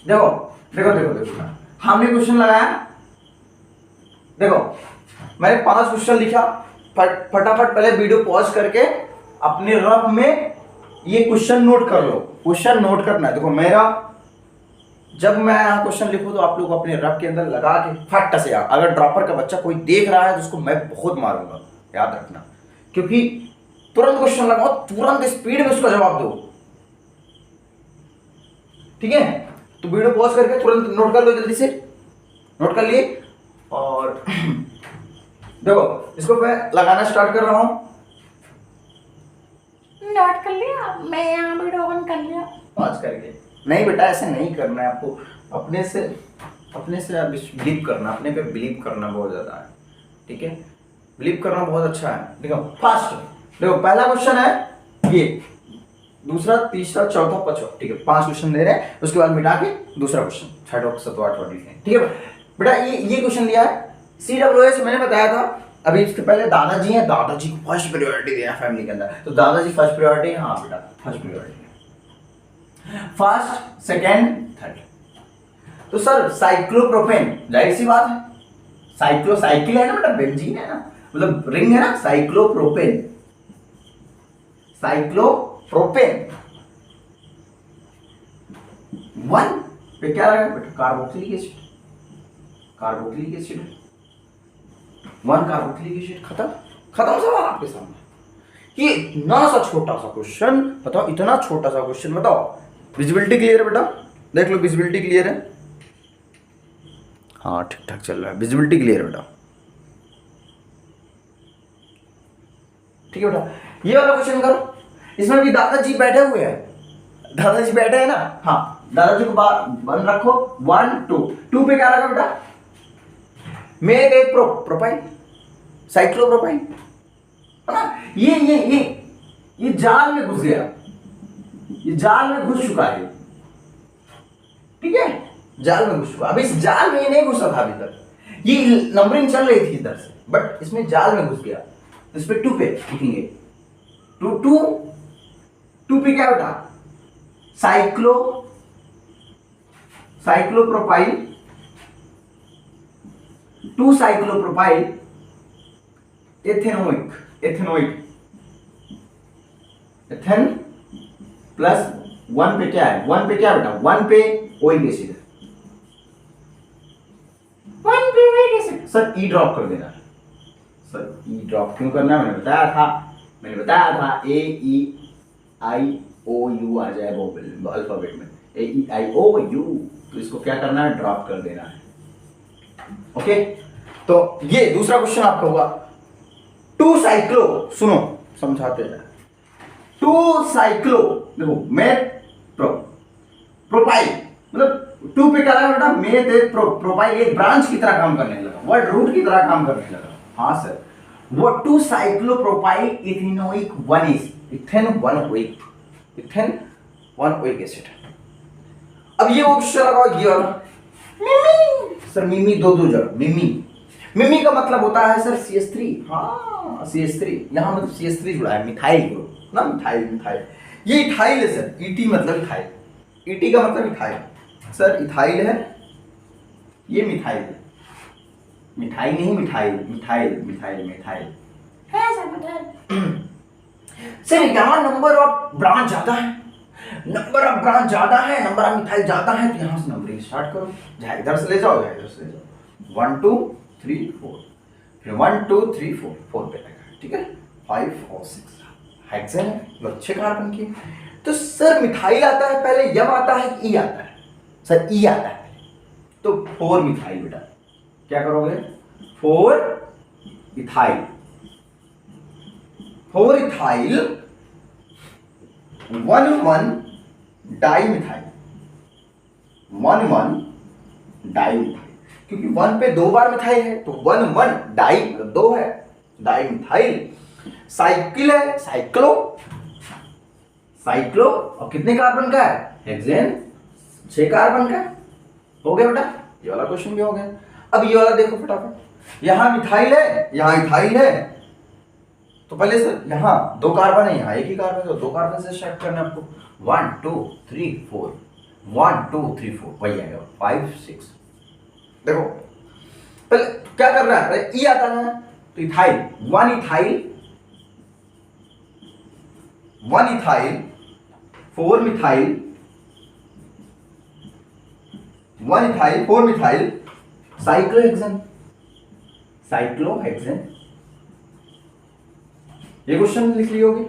देखो देखो देखो देखो हमने क्वेश्चन लगाया, देखो मैंने 5 क्वेश्चन लिखा, फटाफट पहले वीडियो पॉज करके अपने रफ में ये क्वेश्चन नोट कर लो। क्वेश्चन नोट करना है, देखो मेरा जब मैं यहाँ क्वेश्चन लिखूं तो आप लोग अपने रफ के अंदर लगा के फट से, अगर ड्रॉपर का बच्चा कोई देख रहा है तो उसको मैं बहुत मारूंगा, याद रखना, क्योंकि तुरंत क्वेश्चन लगाओ, तुरंत स्पीड में उसका जवाब दो, ठीक है। तो वीडियो पॉज करके तुरंत नोट कर लो, जल्दी से नोट कर लिए, और देखो इसको मैं लगाना स्टार्ट कर रहा हूं। नोट कर लिया, मैं यहाँ वीडियो ऑन कर लिया। पॉज करके नहीं बेटा, ऐसे नहीं करना है आपको, अपने से बिलीव करना, अपने पे बिलीव करना बहुत ज्यादा है, ठीक है। बिलीव करना बहुत अच्छा है। देखो फास्ट, देखो पहला क्वेश्चन है ये, दूसरा, तीसरा, चौथा, पांचवा, ठीक है, 5 क्वेश्चन दे रहे हैं, उसके बाद मिटा के दूसरा क्वेश्चन, छठा, सातवां, आठवां, ठीक है बेटा। ये क्वेश्चन दिया है CWS, मैंने बताया था अभी इसके पहले, दादाजी हैं, दादाजी को फर्स्ट प्रायोरिटी देना फैमिली के अंदर, तो दादाजी फर्स्ट प्रायोरिटी है, हाँ बेटा first priority, first, second, third. तो सर साइक्लोप्रोपेन, जाहिर सी बात है, साइकिल है ना बेटा, बेंजीन है ना, मतलब रिंग है ना, साइक्लोप्रोपेन, साइक्लोप्रोपेन। 1 पे क्या रहेगा बेटा, carboxylic acid, carboxylic acid, 1 carboxylic acid, खत्म सवाल आपके सामने। ये इतना सा छोटा सा क्वेश्चन बताओ, इतना छोटा सा क्वेश्चन बताओ। विजिबिलिटी क्लियर है बेटा, देख लो विजिबिलिटी क्लियर है, हाँ ठीक ठाक चल रहा है, विजिबिलिटी क्लियर है बेटा, ठीक है बेटा। ये वाला क्वेश्चन करो, इसमें भी दादाजी बैठे हुए हैं, दादाजी बैठे हैं ना, हाँ दादाजी को बंद रखो, 1 2 पे क्या लगा बेटा, मेक ए प्रोपाइल, साइक्लोप्रोपाइल, है ना। ये जाल में घुस गया, ये जाल में घुस चुका है, ठीक है, जाल में घुस चुका। अब इस जाल में ये नहीं घुसा था अभी तक, ये नंबरिंग चल रही थी इधर से, बट इसमें जाल में घुस गया, तो इस पे 2 पे लिखेंगे, 2 पे क्या बेटा, cyclopropyl, 2 cyclopropyl ethanoic, ethane plus 1 पे क्या है, 1 पे क्या बेटा, 1 पे ओइक एसिड, 1 पे ओइक एसिड। सर ई ड्रॉप कर देना, सर ई ड्रॉप क्यों करना है, मैंने बताया था AEIOU आ जाए वो अल्फाबेट में, AEIOU, तो इसको क्या करना है, ड्रॉप कर देना है। ओके, तो ये दूसरा क्वेश्चन आपका हुआ। 2 साइक्लो, सुनो समझाते हैं, 2 साइक्लो, देखो मेथ प्रोपाइल, मतलब 2 पे क्या लगा बेटा, मेथ प्रोपाइल, एक ब्रांच की तरह काम करने लगा, वर्ड रूट की तरह काम करने लगा, हाँ सर, वो 2 cyclopropyl ethanoic 1 ethane 1 oic acid. अब ये क्वेश्चन लगाओ, ये वाला मिमी, सर मिमी दो जगह, मिमी का मतलब होता है सर CH3, हाँ CH3, यहाँ मतलब CH3 जुड़ा है, मिथाइल ग्रुप ना, मिथाइल, ये इथाइल है सर, ET मतलब इथाइल, ET का मतलब इथाइल, सर इथाइल है, ये मिथाइल है, मिठाई नहीं मिथाइल है सर, मिठाई। सर यहाँ नंबर ऑफ ब्रांच ज्यादा है, नंबर ऑफ मिथाइल ज्यादा है, तो यहाँ से नंबरिंग स्टार्ट करो, जहाँ इधर से ले जाओ, 1 2 3 4, फिर 1 2 3 4 पे लगा, ठीक है, 5 और 6 हेक्सेन है, 6 कार्बन की। तो सर मिथाइल आता है पहले, यम आता है, ई आता है, सर ई आता है, तो 4 मिथाइल बेटा, क्या करोगे, 4 इथाइल 1 डाइमिथाइल, 1 डाइमिथाइल, क्योंकि 1 पे 2 बार मिथाइल है, तो 1 डाई मतलब 2 है, डाइमिथाइल। साइकिल है, साइक्लो, और कितने कार्बन का है, हेक्सेन 6 कार्बन का, हो गया बेटा, ये वाला क्वेश्चन भी हो गया। अब ये वाला देखो फटाफट, यहाँ मिथाइल है, यहाँ इथाइल है, तो पहले से यहाँ 2 कार्बन है, यहाँ एक ही कार्बन, तो 2 कार्बन से स्टार्ट करना है आपको। 1 2 3 4, 1 2 3 4, वही आएगा 5 6। देखो पहले क्या कर रहा है, पहले ई आता है तो ethyl, 1 ethyl 1 ethyl, 4 methyl, 1 ethyl 4 methyl, cyclohexane, cyclohexane. ये क्वेश्चन लिख ली होगी।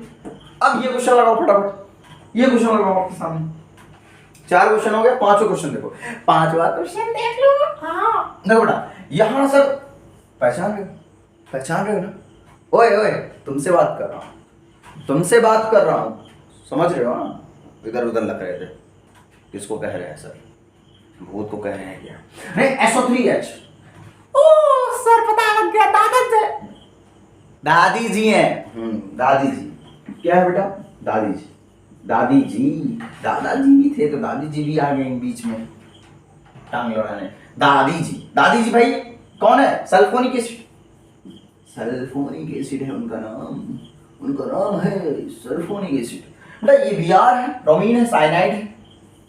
अब ये क्वेश्चन लगाओ फटाफट, ये क्वेश्चन लगाओ आपके सामने। 4 क्वेश्चन हो गए, 5वां क्वेश्चन देखो, 5वां क्वेश्चन देख लो। हाँ देखो बेटा, यहां सर पहचान रहे हो, पहचान रहे हो ना? ओए ओए, तुमसे बात कर रहा हूं, तुमसे बात कर रहा हूं, समझ रहे हो ना? इधर उधर लग रहे थे, किसको कह रहे हैं सर? भूत को कह रहे हैं क्या? नहीं, SO3H। ओ सर पता लग गया, दादा दादी जी हैं। दादी जी क्या है बेटा? दादी जी, दादी जी, दादाजी भी थे तो दादी जी भी आ गए बीच में टांग लड़ाने। दादी जी, दादी जी भाई कौन है? सल्फोनिक एसिड, सल्फोनिक एसिड है उनका नाम, उनका नाम है सल्फोनिक एसिड। बेटा ये Br है, ब्रोमीन है, साइनाइड है,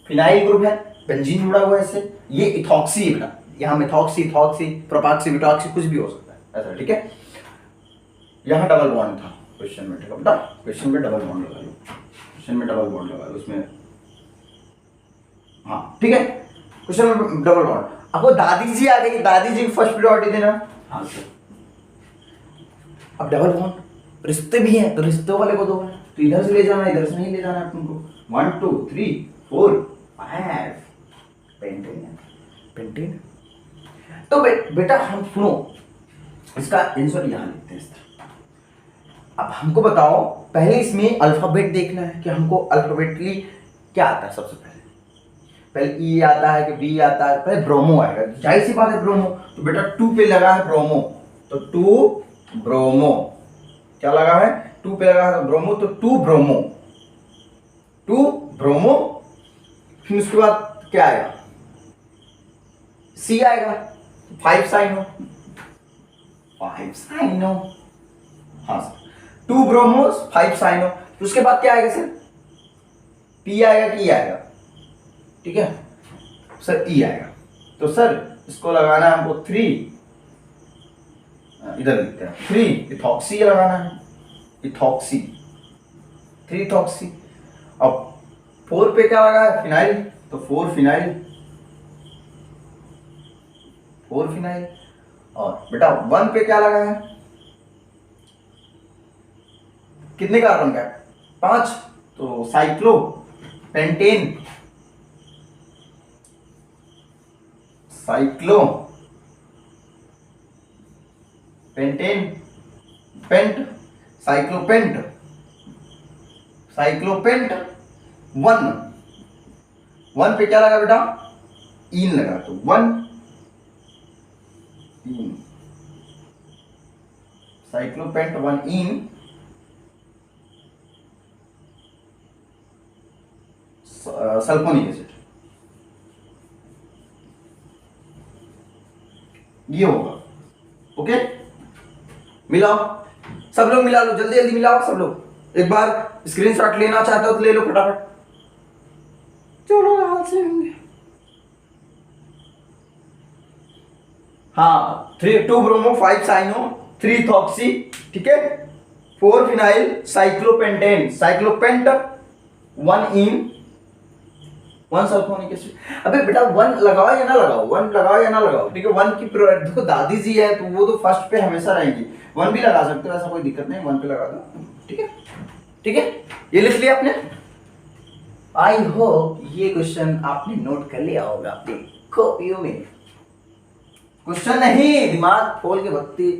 फिनाइल ग्रुप है, बेंजीन जुड़ा हुआ है इससे, ये इथॉक्सी है बेटा, यहाँ मिथॉक्सी, इथॉक्सी, प्रोपॉक्सी, बिटॉक्सी कुछ भी हो सकता है ऐसा, ठीक है? यहाँ डबल बॉन्ड था क्वेश्चन में, ठीक है बेटा? क्वेश्चन में डबल बॉन्ड लगा लो, क्वेश्चन में डबल बॉन्ड लगा लो उसमें, हाँ ठीक है, क्वेश्चन में डबल बॉन्ड। अब वो दादी जी आ गई, दादी जी फर्स्ट प्रायोरिटी देना। हाँ सर। अब डबल बॉन्ड, रिश्ते भी हैं तो रिश्तों वाले को दो, तो इधर से ले जाना, इधर से नहीं ले जाना है तुमको। 1 2 3 4 5 पेंटेन, पेंटेन। तो बेटा हम सुनो, इसका आंसर यहाँ लिखते हैं इस तरह। अब हमको बताओ, पहले इसमें अल्फाबेट देखना है कि हमको अल्फाबेटली क्या आता है। सबसे पहले ई आता है कि बी आता है, पहले ब्रोमो आएगा, जाहिर सी बात है ब्रोमो। तो बेटा 2 पे लगा है ब्रोमो, तो 2 ब्रोमो, क्या लगा है? 2 पे लगा है ब्रोमो, तो 2 ब्रोमो, 2 ब्रोमो। फिर उसके बाद क्या आएगा? सी आएगा, 5 साइनो, 5 साइनो, हाँ सर, 2 ब्रोमोस 5 साइनो। तो उसके बाद क्या आएगा सर? पी आएगा कि आएगा? ठीक है सर, ई आएगा। तो सर इसको लगाना है हमको 3, इधर लिखते हैं 3 इथॉक्सी लगाना है, इथॉक्सी, 3 इथॉक्सी। अब 4 पे क्या लगा है? फिनाइल, तो 4 फिनाइल, 4 फिनाइल। और बेटा 1 पे क्या लगा है? कितने कार्बन का? 5, तो cyclo pentane, cyclo pentane, pent, cyclopent, cyclopent. 1 पे क्या लगा बेटा? इन लगा, तो 1 इन, साइक्लोपेंट 1 इन, सल्फोनिक एसिड, ये होगा। ओके, मिलाओ सब लोग, मिला लो जल्दी जल्दी, मिलाओ सब लोग। एक बार स्क्रीनशॉट लेना चाहते हो तो ले लो फटाफट। चलो हाल से होंगे। हाँ 2 ब्रोमो 5 साइनो 3 इथॉक्सी, ठीक है, 4 फिनाइल, साइक्लोपेंटेन, साइक्लोपेंट 1 इन, 1 सल्फोनिक एसिड। अबे बेटा 1 लगाओ या ना लगाओ, 1 लगाओ या ना लगाओ, ठीक है? 1 की देखो दादी जी है तो वो तो फर्स्ट पे हमेशा रहेंगी, 1 भी लगा सकते हो, ऐसा कोई दिक्कत नहीं, 1 पे लगा दो, ठीक है? ठीक है, ये लिख लिया आपने। आई होप ये क्वेश्चन आपने नोट कर लिया होगा अपनी कॉपियों में। क्वेश्चन नहीं, दिमाग खोल के बत्ती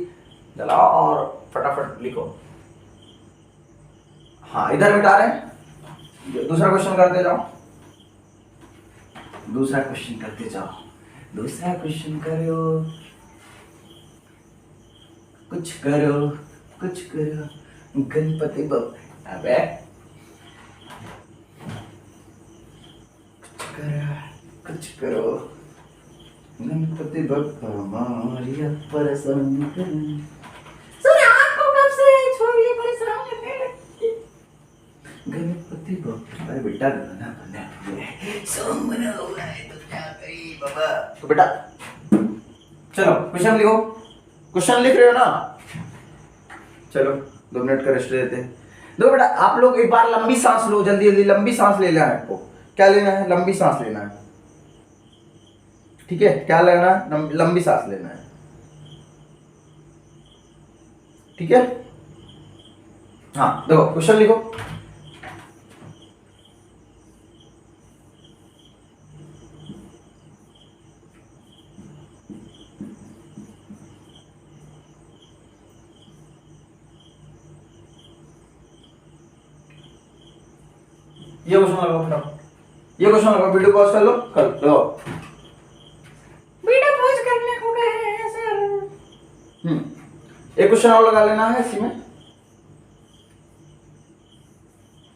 जलाओ और फटाफट लिखो। हाँ इधर मिटा रहे हैं, दूसरा क्वेश्चन करते जाओ, दूसरा क्वेश्चन करते जाओ, दूसरा क्वेश्चन करो, कुछ करो, कुछ करो, गणपति बप्पा, अबे कुछ करो, कुछ करो, गणपति बप्पा मोरिया परेशान कर। सर आपको कब से छोरी परेशान करने लगी? गणपति बप्पा, अरे बेटा गाना बना हुआ है, सॉन्ग बना हुआ है तो क्या करी बाबा। तो बेटा चलो क्वेश्चन लिखो, क्वेश्चन लिख रहे हो ना, चलो 2 मिनट का रेस्ट लेते हैं। देखो बेटा आप लोग एक बार लंबी सांस लो, जल्दी जल्दी लंबी सांस लेना है आपको। क्या लेना है? लंबी सांस लेना है, ठीक है? क्या लेना है? लंबी सांस लेना है, ठीक है? हाँ देखो क्वेश्चन लिखो। ये क्वेश्चन लगाओ फटाफट, ये क्वेश्चन लगाओ, वीडियो पॉज कर लो, कर लो। वीडियो पॉज करने को कह रहे हैं सर। एक क्वेश्चन और लगा लेना है इसी में,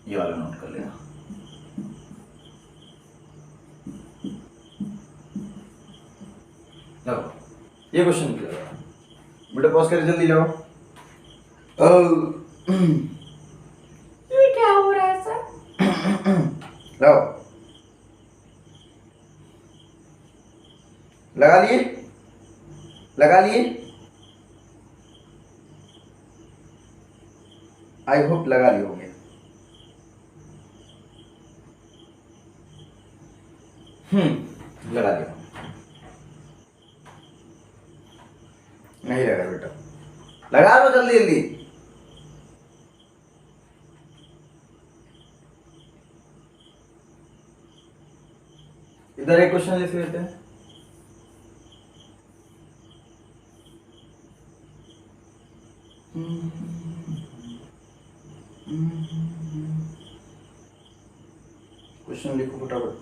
ये वाला नोट कर लेना। लगाओ ये क्वेश्चन लगाओ, वीडियो पॉज कर जल्दी लगाओ। ये क्या हो रहा है सर? लगाओ, लगा लिए, लगा लिए, आई होप लगा लिए होंगे। लगा लिया, नहीं लगा बेटा, लगा लो जल्दी जल्दी। इधर एक क्वेश्चन लिख लेते हैं। क्वेश्चन लिखो फटाफट।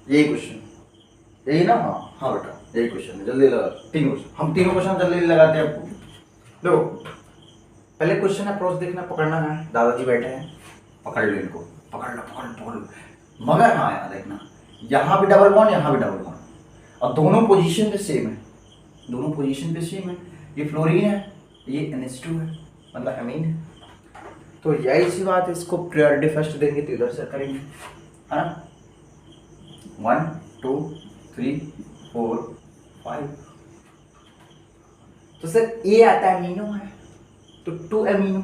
यही क्वेश्चन, यही ना? हाँ हाँ बेटा यही क्वेश्चन है, जल्दी लगा। 3 क्वेश्चन, हम 3 क्वेश्चन जल्दी लगाते हैं आपको। देखो पहले क्वेश्चन अप्रोच देखना, पकड़ना है। दादाजी बैठे हैं, पकड़ लो इनको, पकड़ लो पकड़ लो पकड़ लो, मगर हाँ यहाँ देखना, यहाँ भी डबल बॉन्ड, यहाँ भी डबल बॉन्ड, और दोनों पोजीशन पे सेम है, दोनों पोजीशन पे सेम है। ये फ्लोरीन है, ये NH2 है, मतलब अमीन है। तो यही सी बात है, इसको प्रायोरिटी फर्स्ट देंगे तो इधर से करेंगे, है ना? 1 2 3 4 5। तो सर ये आता है अमीनो है, तो 2 अमीनो,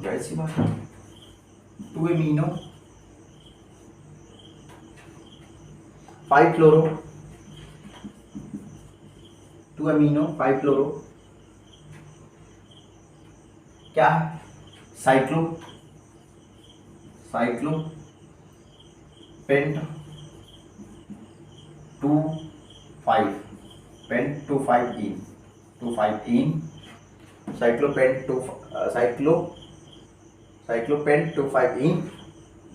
जाहिर सी बात है 2 अमीनो, 5 फ्लोरो, 2 अमीनो 5 फ्लोरो, क्या है? साइक्लो, साइक्लो पेंट 2 5, पेंट 2 5 इन, 2 5 इन, साइक्लोपेंट 2 साइक्लोपेंट 2 5 इन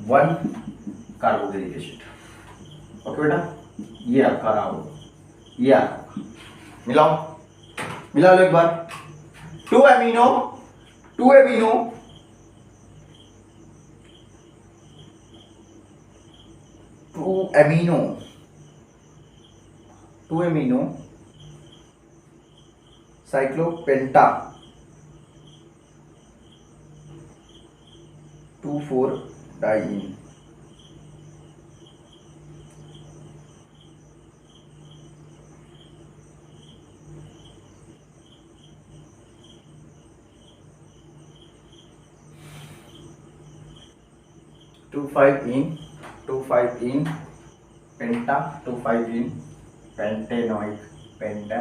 1 कार्बोक्सिलिक एसिड। ओके बेटा, ये आपका रहा होगा, ये आपका मिलाओ, मिला लो एक बार। 2 amino 2 amino 2 amino 2 amino cyclopenta 2 4 diene, two five ene penta 2 5 ene pentanoic penta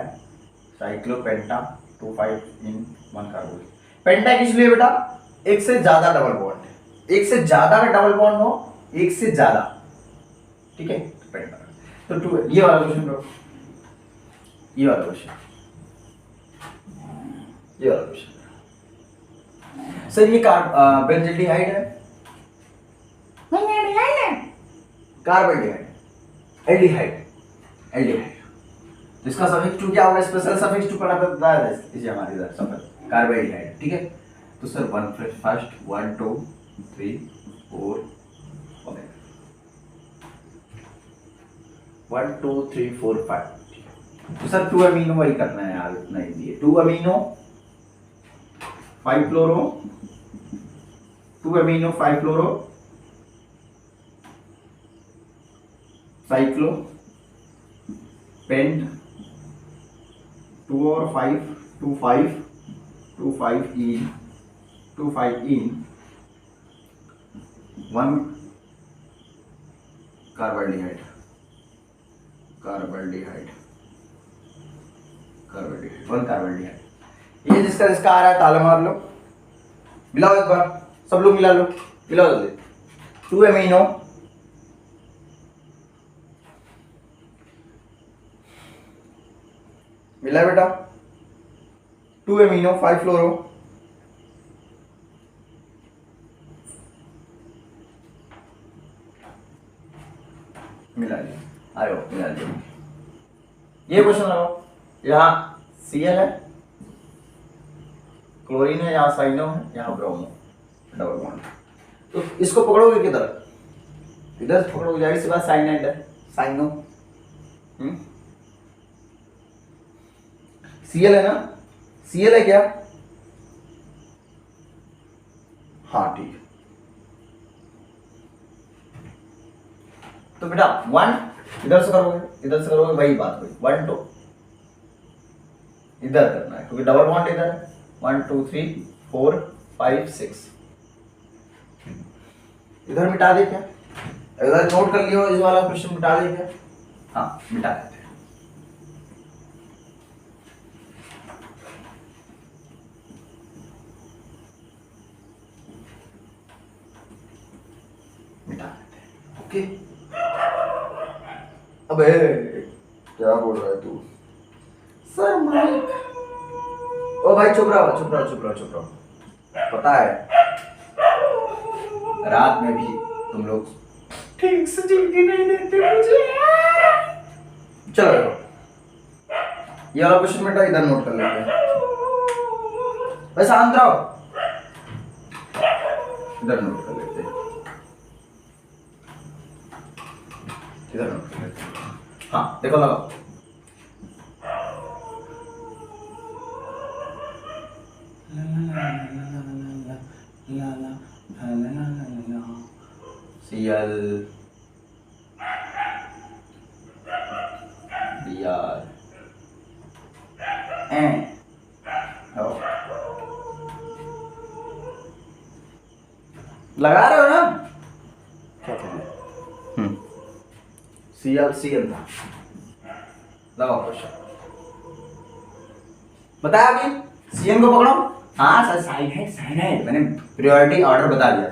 cyclopenta 2 5 ene 1 carboxyl. Penta किस लिए बेटा? एक से ज्यादा डबल बॉन्ड है, एक से ज्यादा का डबल बॉन्ड हो, एक से ज्यादा, ठीक है? पेंटा तो 2। ये वाला क्वेश्चन करो, ये वाला क्वेश्चन, ये वाला क्वेश्चन। सर ये बेंजल्डिहाइड है, कार्बोहाइड्रेट, एल्डिहाइड, एल्डिहाइड। तो इसका सफिक्स 2 क्या होगा? स्पेशल सफिक्स 2 पढ़ा बताया था इसे हमारे इधर सफिक्स कार्बोहाइड्रेट, ठीक है? तो सर वन फर्स्ट 1 2 3 4 1 2 3 4 5। तो सर 2 अमीनो वही करना है यार, इतना इजी है। 2 अमीनो 5 फ्लोरो, 2 अमीनो 5 फ्लोरो साइक्लो पेंट 2 और 5 2 5 2 5 इन 2 5 इन 1 कार्बोल्डिहाइड कार्बोल्डिहाइड कार्बोल्डिहाइड 1 कार्बोल्डिहाइड। ये जिसका जिसका आ रहा है ताला मार लो, मिलाओ एक बार, सब लोग मिला लो, मिलाओ जल्दी। 2 अमीनो मिला बेटा, 2 अमीनो 5 फ्लोरो मिला लिया, आयो मिला लिया। ये क्वेश्चन लगाओ, यहाँ Cl है, क्लोरीन है, यहाँ साइनो है, यहाँ ब्रोमो, डबल बॉन्ड। तो इसको पकड़ोगे किधर, इधर से पकड़ोगे, जाहिर सी बात साइनाइड है, साइनो। Cl है ना, Cl है क्या, हाँ ठीक है। तो बेटा 1 इधर से करोगे, इधर से करोगे, वही बात हुई। 1 2 इधर करना है क्योंकि डबल बॉन्ड इधर है। 1 2 3 4 5 6 इधर मिटा दे क्या, इधर नोट कर लियो, इस वाला क्वेश्चन मिटा दे क्या, हाँ मिटा देते हैं। मिटा देते हैं, ओके। अबे क्या बोल रहा है तू, सर माइक, ओ भाई चुप रहो चुप रहो चुप रहो चुप रहो। पता है रात में भी तुम लोग ठीक से जिंदगी नहीं देते मुझे। चलो देखो, ये वाला क्वेश्चन बेटा इधर नोट कर लेते हैं, भाई शांत रहो, इधर नोट कर लेते हैं, इधर नोट कर लेते हैं। हाँ देखो लगाओ, Cl Br N लगा रहे हो ना, क्या कहना, Cl था, लगाओ क्वेश्चन, बताया अभी। Cn को पकड़ो, हाँ सर साइनाइड, मैंने प्रायोरिटी ऑर्डर बता दिया।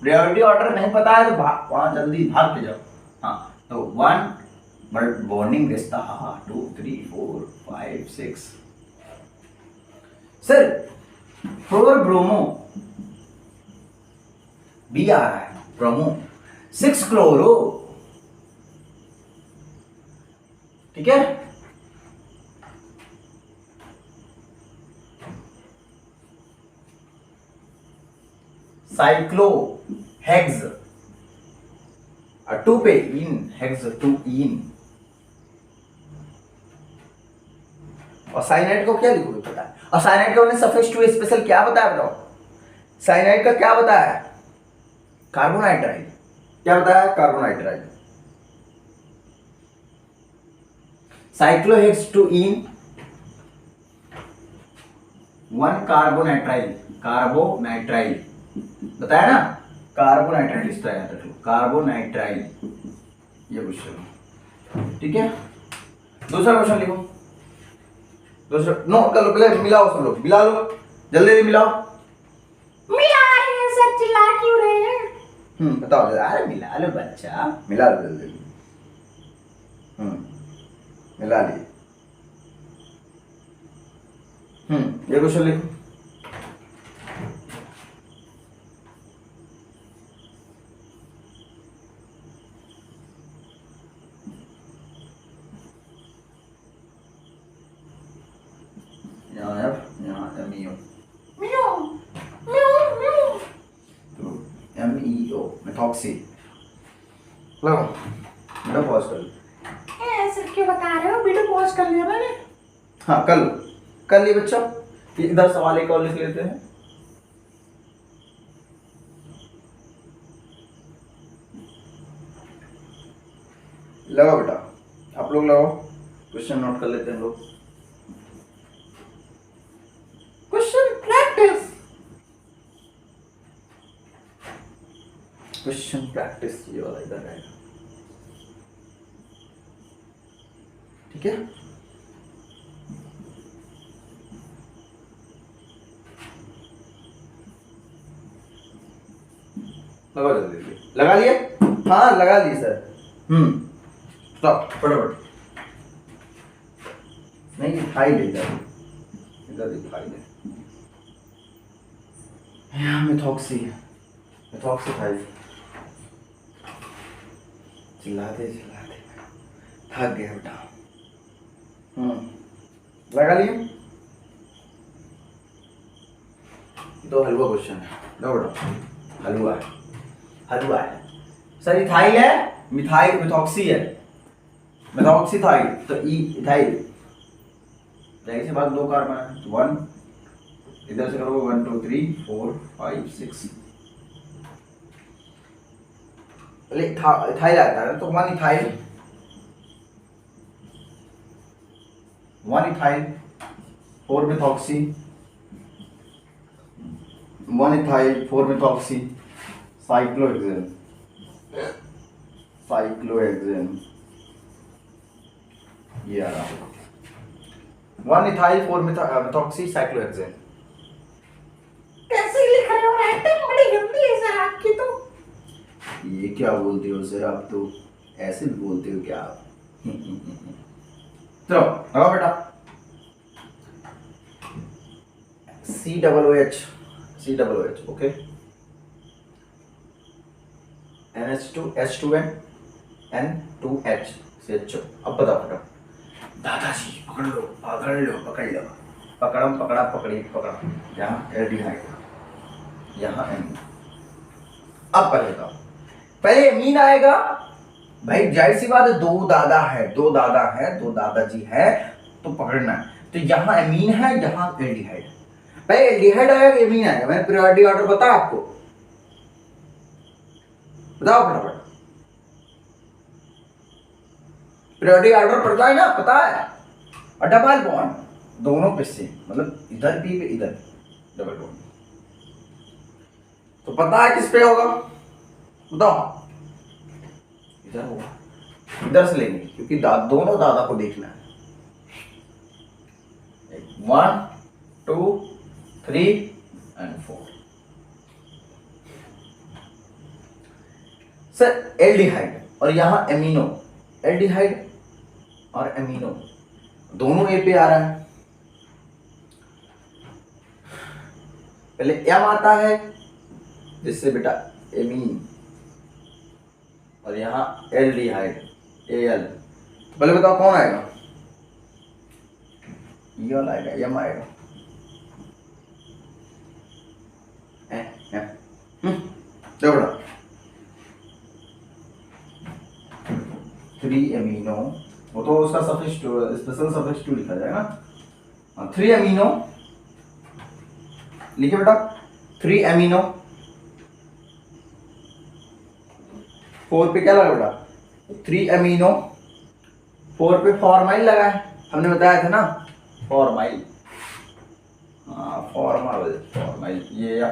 प्रायोरिटी ऑर्डर नहीं पता है तो वहां जल्दी भाग के जाओ। हाँ तो 1 बट बॉन्डिंग रिश्ता, हाँ 2 3 4 5 6 सर 4 ब्रोमो बी आ रहा है, ब्रोमो 6 क्लोरो, ठीक है। साइक्लो हेक्स 2 पे इन, हेक्स 2 इन। और साइनाइड को क्या लिखोगे पता है, और साइनाइड का उन्होंने सफिक्स 2 स्पेशल क्या बताया बताओ, साइनाइड का क्या बताया, कार्बोनाइट्राइल, क्या बताया, कार्बोनाइट्राइल। साइक्लोहेक्स 2 इन 1 कार्बोनाइट्राइल, कार्बोनाइट्राइल बताया ना, कार्बोनाइट्राइल, इस तरह याद रखो, कार्बोनाइट्राइल, ये क्वेश्चन, ठीक है। दूसरा क्वेश्चन लिखो, दूसरा नोट कर लो, पहले मिलाओ, सब लोग मिला लो, जल्दी मिलाओ। मिला रहे हैं सर, चिल्ला क्यों रहे हैं? बताओ, अरे मिला लो बच्चा, मिला लो जल्दी। मिला लिए। ये क्वेश्चन लिखो, यहाँ F, यहाँ MeO। मिथॉक्सी। लो बेटा पॉज कर लो। ऐसे क्यों बता रहे हो? वीडियो पॉज कर लिया मैंने। हाँ कर लिए बच्चों। इधर सवाल एक और लिख लेते हैं। लगाओ बेटा, आप लोग लगाओ, क्वेश्चन नोट कर लेते हैं हम लोग। Question practice. क्वेश्चन प्रैक्टिस ये वाला इधर रहेगा, ठीक है। लगाओ जल्दी, लगा लिए? हाँ लगा लिए सर। स्टॉप फटाफट। नहीं दिखाई दे, इधर दिखाई दे। यहाँ मिथॉक्सी फाइव। चिल्लाते थक गया बेटा। लगा लिए? तो हलवा क्वेश्चन है, लो बेटा हलवा है सर। इथाइल है, मिथाइल मिथॉक्सी है, मिथॉक्सीथाइल तो इथाइल। जाहिर सी बात, 2 कार्बन है तो 1, इधर से करोगे 1 2 3 4 5 6। इथाइल आता है तो 1 ethyl 4 methoxy, 1 ethyl 4 methoxy, cyclohexane ये आ रहा है 1 इथाइल 4 मिथॉक्सी साइक्लोहेक्सेन। कैसे लिख रहे हो? राइटिंग बड़ी गंदी है सर आपकी तो। ये क्या बोलते हो सर, आप तो ऐसे भी बोलते हो क्या आप? चलो लगाओ बेटा। COOH okay, NH2 H2N N2H CHO। अब बताओ बेटा। दादाजी पकड़ लो पकड़ा। यहाँ एल्डिहाइड, यहाँ एमीन। अब पहले बताओ, पहले एमीन आएगा भाई, जाहिर सी बात है, 2 दादा है, 2 दादाजी है तो पकड़ना है। तो यहाँ एमीन है, यहाँ एल्डिहाइड है। पहले एल्डिहाइड आएगा एमीन आएगा। मैंने पीरियोडिक ऑर्डर बताया आपको, बताओ फटाफट। पीरियोडिक ऑर्डर पड़ता है ना, पता है। और डबल बॉन्ड दोनों पे से, मतलब इधर भी इधर डबल बॉन्ड, तो पता है किस पे होगा, बताओ। इधर होगा, इधर से लेंगे क्योंकि दोनों दादा को देखना है। 1 2 3 and 4। सर एल्डिहाइड और यहाँ एमिनो, एल्डिहाइड और एमिनो दोनों ए पे आ रहा है। पहले एम आता है जिससे बेटा एमीन, और यहाँ एल्डिहाइड एल। पहले बताओ कौन आएगा? ये वाला आएगा, एम आएगा। देखो बेटा 3 एमिनो, वो तो उसका स्पेशल सफिक्स 2 लिखा जाएगा ना। 3 एमिनो लिखिए बेटा, 3 एमिनो। 4 पे क्या लगा बेटा? 3 एमिनो। 4 पे फॉर्माइल लगा है, हमने बताया था ना, फॉर्माइल। हाँ फॉर्माइल ये या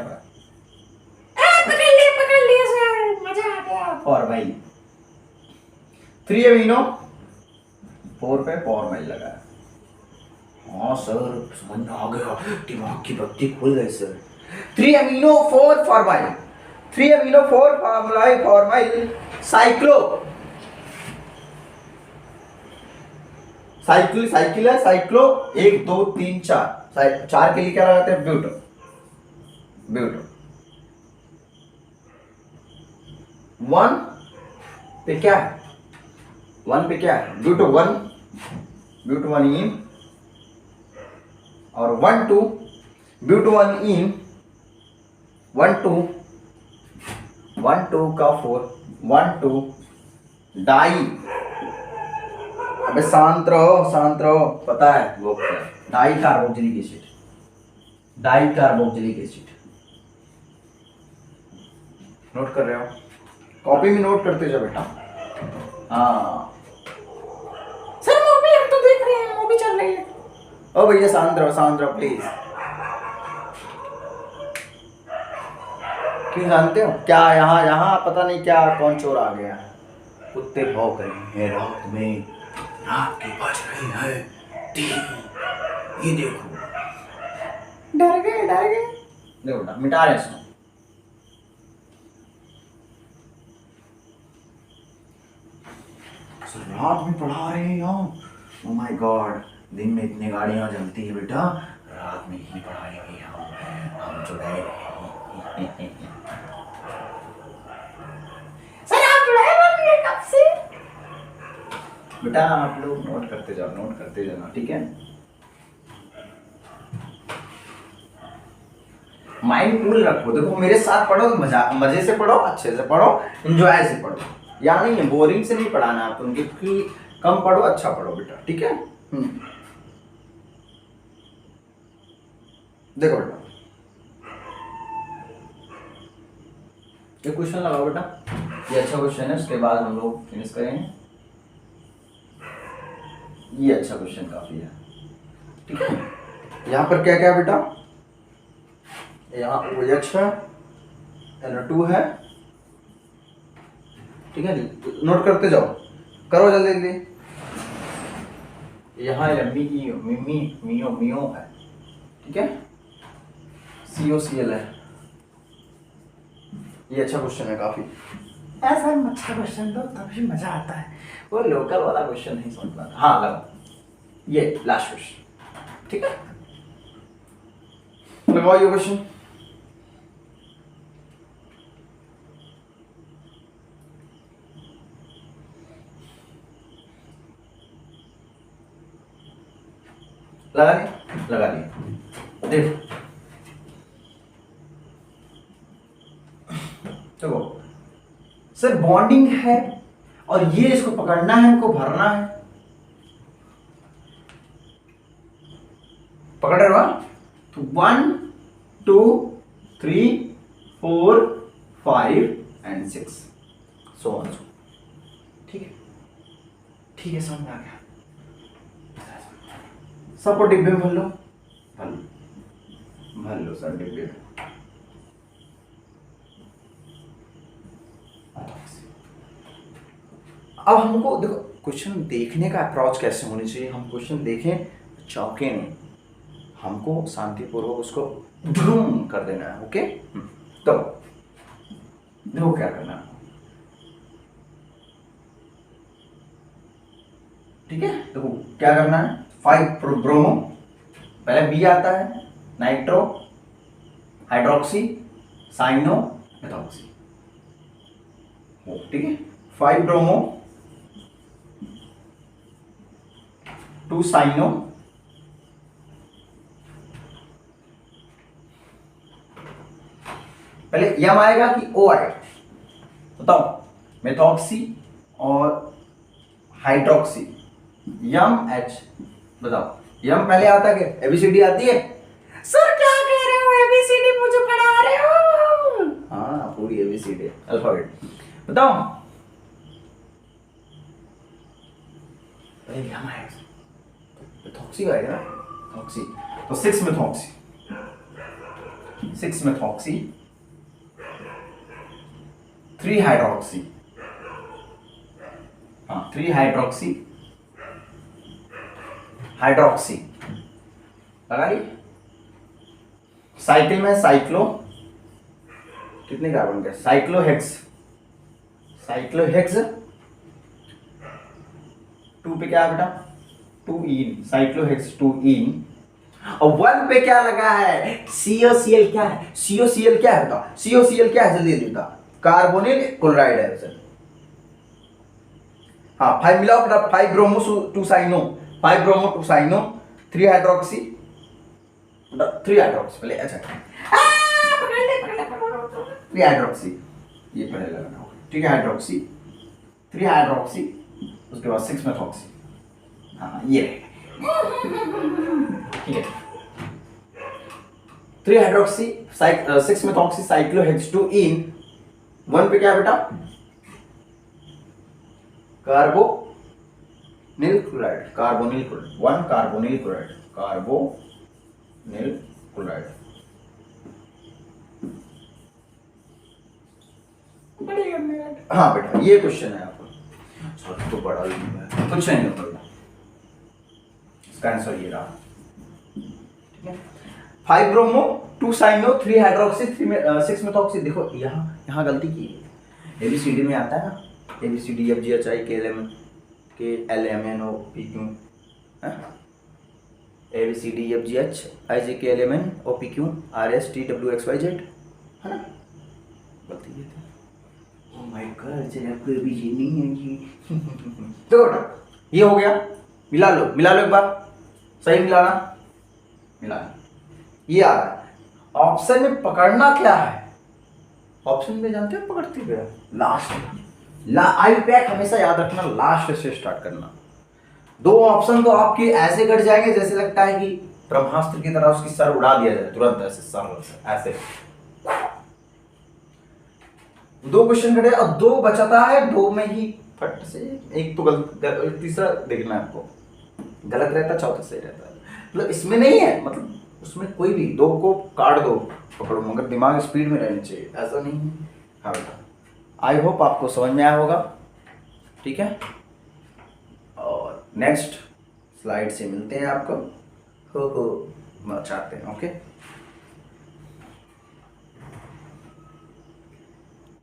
पकड़ लिए सर, मजा आ गया। फॉर्माइल 3 एमिनो, 4 पे फॉर्माइल लगा है। हाँ सर समझ में आ गया, दिमाग की बत्ती खुल गई sir. 3 amino 4 formyl, 3 amino 4 formyl cyclo, cycle है, साइक्लो 1 2 3 4, 4 के लिए क्या लगाते हैं? ब्यूटो। 1 पे क्या है? 1 पे क्या है? ब्यूटो 1 इन, और 1 2 ब्यूटो 1 इन, 1 2 1 2 का 4 1 2 डाई। अबे शांत रहो, पता है वो क्या है? Di carboxylic acid, di carboxylic acid. Note कर रहे हो? कॉपी में नोट करते जाओ बेटा। हाँ सर मूवी हम तो देख रहे हैं, मूवी चल रही है। ओ भैया शांत रहो प्लीज। क्यों जानते हो क्या? यहाँ पता नहीं क्या कौन चोर आ गया है। कुत्ते भौंक रहे हैं रात में, रात के बज रहे हैं 3। ये देखो, डर गए। देखो बेटा मिटा रहे हैं इसको। रात में पढ़ा रहे हैं यहाँ। ओ माय गॉड, दिन में इतनी गाड़ियाँ जलती है बेटा, रात में ही पढ़ाएंगे हम चुड़ाए रहे। सर आप जुड़ाए बन गए कब से? बेटा आप लोग नोट करते जाना, ठीक है? माइंड कूल रखो। देखो मेरे साथ पढ़ो, मजे से पढ़ो, अच्छे से पढ़ो, एंजॉय से पढ़ो। या नहीं है बोरिंग से नहीं पढ़ाना आपको, उनकी कम पढ़ो, अच्छा पढ़ो बेटा, ठीक है? देखो बेटा ये क्वेश्चन लगाओ बेटा, ये अच्छा क्वेश्चन है, उसके बाद हम लोग फिनिश करेंगे। ये अच्छा क्वेश्चन काफी है, ठीक है? यहाँ पर क्या क्या बेटा? यहाँ OH है, N2 है, ठीक है? नोट करते जाओ, करो जल्दी। यहाँ मियो है, ठीक है? COCl है। ये अच्छा क्वेश्चन है काफी। ऐसा अच्छा क्वेश्चन दो तभी मजा आता है। वो लोकल वाला क्वेश्चन नहीं समझ पाता। हाँ लगाओ, ये लास्ट क्वेश्चन, ठीक है? लगाओ ये क्वेश्चन। लगा दिया। देखो सर बॉन्डिंग है और ये इसको पकड़ना है, हमको भरना है। पकड़ रहे हो? तो 1 2 3 4 5 and 6 so on, ठीक है? समझ में आ गया? सबको डिब्बे में भर लो सर, डिब्बे में। अब हमको देखो क्वेश्चन देखने का अप्रोच कैसे होनी चाहिए। हम क्वेश्चन देखें, चौंके नहीं, हमको शांतिपूर्वक उसको ढूंढ कर देना है। ओके, तो देखो क्या करना है, ठीक है? देखो क्या करना है, 5 ब्रोमो, पहले बी आता है, नाइट्रो, हाइड्रोक्सी, साइनो, मेथॉक्सी, ठीक है? 5 ब्रोमो 2 साइनो, पहले यम आएगा कि ओ आएगा बताओ? मेथॉक्सी और हाइड्रोक्सी, यम एच, बताओ यम पहले आता है? एबीसीडी आती है? सर क्या कह रहे हो? ABCD मुझे पढ़ा रहे हो? हाँ पूरी एबीसीडी अल्फाबेट, बताओ। पहले यम आएगा, मेथॉक्सी आएगा ना, मेथॉक्सी, तो 6 मेथॉक्सी, 6 मेथॉक्सी, 3 हाइड्रोक्सी, हाँ 3 हाइड्रोक्सी, हाइड्रोक्सी लगा ली। साइकिल में साइक्लो, कितने कार्बन के? साइक्लोहेक्स, साइक्लोहेक्स 2 पे क्या है बेटा? 2 इन, साइक्लोहेक्स 2 इन। और 1 पे क्या लगा है? COCl क्या है? COCl क्या है बेटा? COCl क्या है? जल्दी बेटा, कार्बोनिल क्लोराइड है सर। हाँ 5 मिलाओ बेटा, 5 bromo 2 cyano, 5 bromo 2 cyano, 3 hydroxy, 3 hydroxy पहले, अच्छा 3 हाइड्रोक्सी, ये पहले लगाना होगा, ठीक है। हाइड्रोक्सी, 3 हाइड्रोक्सी, उसके बाद 6 मेथॉक्सी, हाँ ये ठीक है। 3 हाइड्रोक्सी 6 मेथॉक्सी साइक्लोहेक्स-2-इन, 1 पे क्या है बेटा, carbonyl chloride, carbonyl chloride, 1 carbonyl chloride, carbonyl chloride. हाँ बेटा ये क्वेश्चन है आपको, सॉरी तो बड़ा है, कुछ नहीं होगा, इसका आंसर ये रहा, ठीक है। 5 ब्रोमो 2 साइनो 3 हाइड्रोक्सी 6 मेथॉक्सी। देखो यहाँ गलती की है, ABCD में आता है ना, ABCD FGHI KLMNO PQ, ABCD FGH IJKLMN OPQ RSTWXYZ, है ना, गलती ये थी। ओह माय गॉड, चलिए आपको ABCD नहीं है जी। तो ये हो गया, मिला लो एक बार, सही मिलाना, मिलाना। ये आ रहा है ऑप्शन में, पकड़ना क्या है, ऑप्शन में जानते हो पकड़ते हुए लास्ट, आई पैक हमेशा याद रखना, लास्ट से स्टार्ट करना। 2 ऑप्शन तो आपके ऐसे कट जाएंगे जैसे लगता है कि ब्रह्मास्त्र की तरह उसकी सर उड़ा दिया जाए तुरंत, ऐसे सर ऐसे। 2 क्वेश्चन कटे और 2 बचाता है, 2 में ही फट से एक तो गलत, तीसरा देखना है आपको, गलत रहता, चौथा सही रहता है। मतलब इसमें नहीं है, मतलब उसमें कोई भी 2 को काट दो, पकड़ो, मगर दिमाग स्पीड में रहनी चाहिए, ऐसा नहीं है। हाँ बेटा, आई होप आपको समझ में आया होगा, ठीक है। और नेक्स्ट स्लाइड से मिलते हैं आपको, हो चाहते हैं, ओके।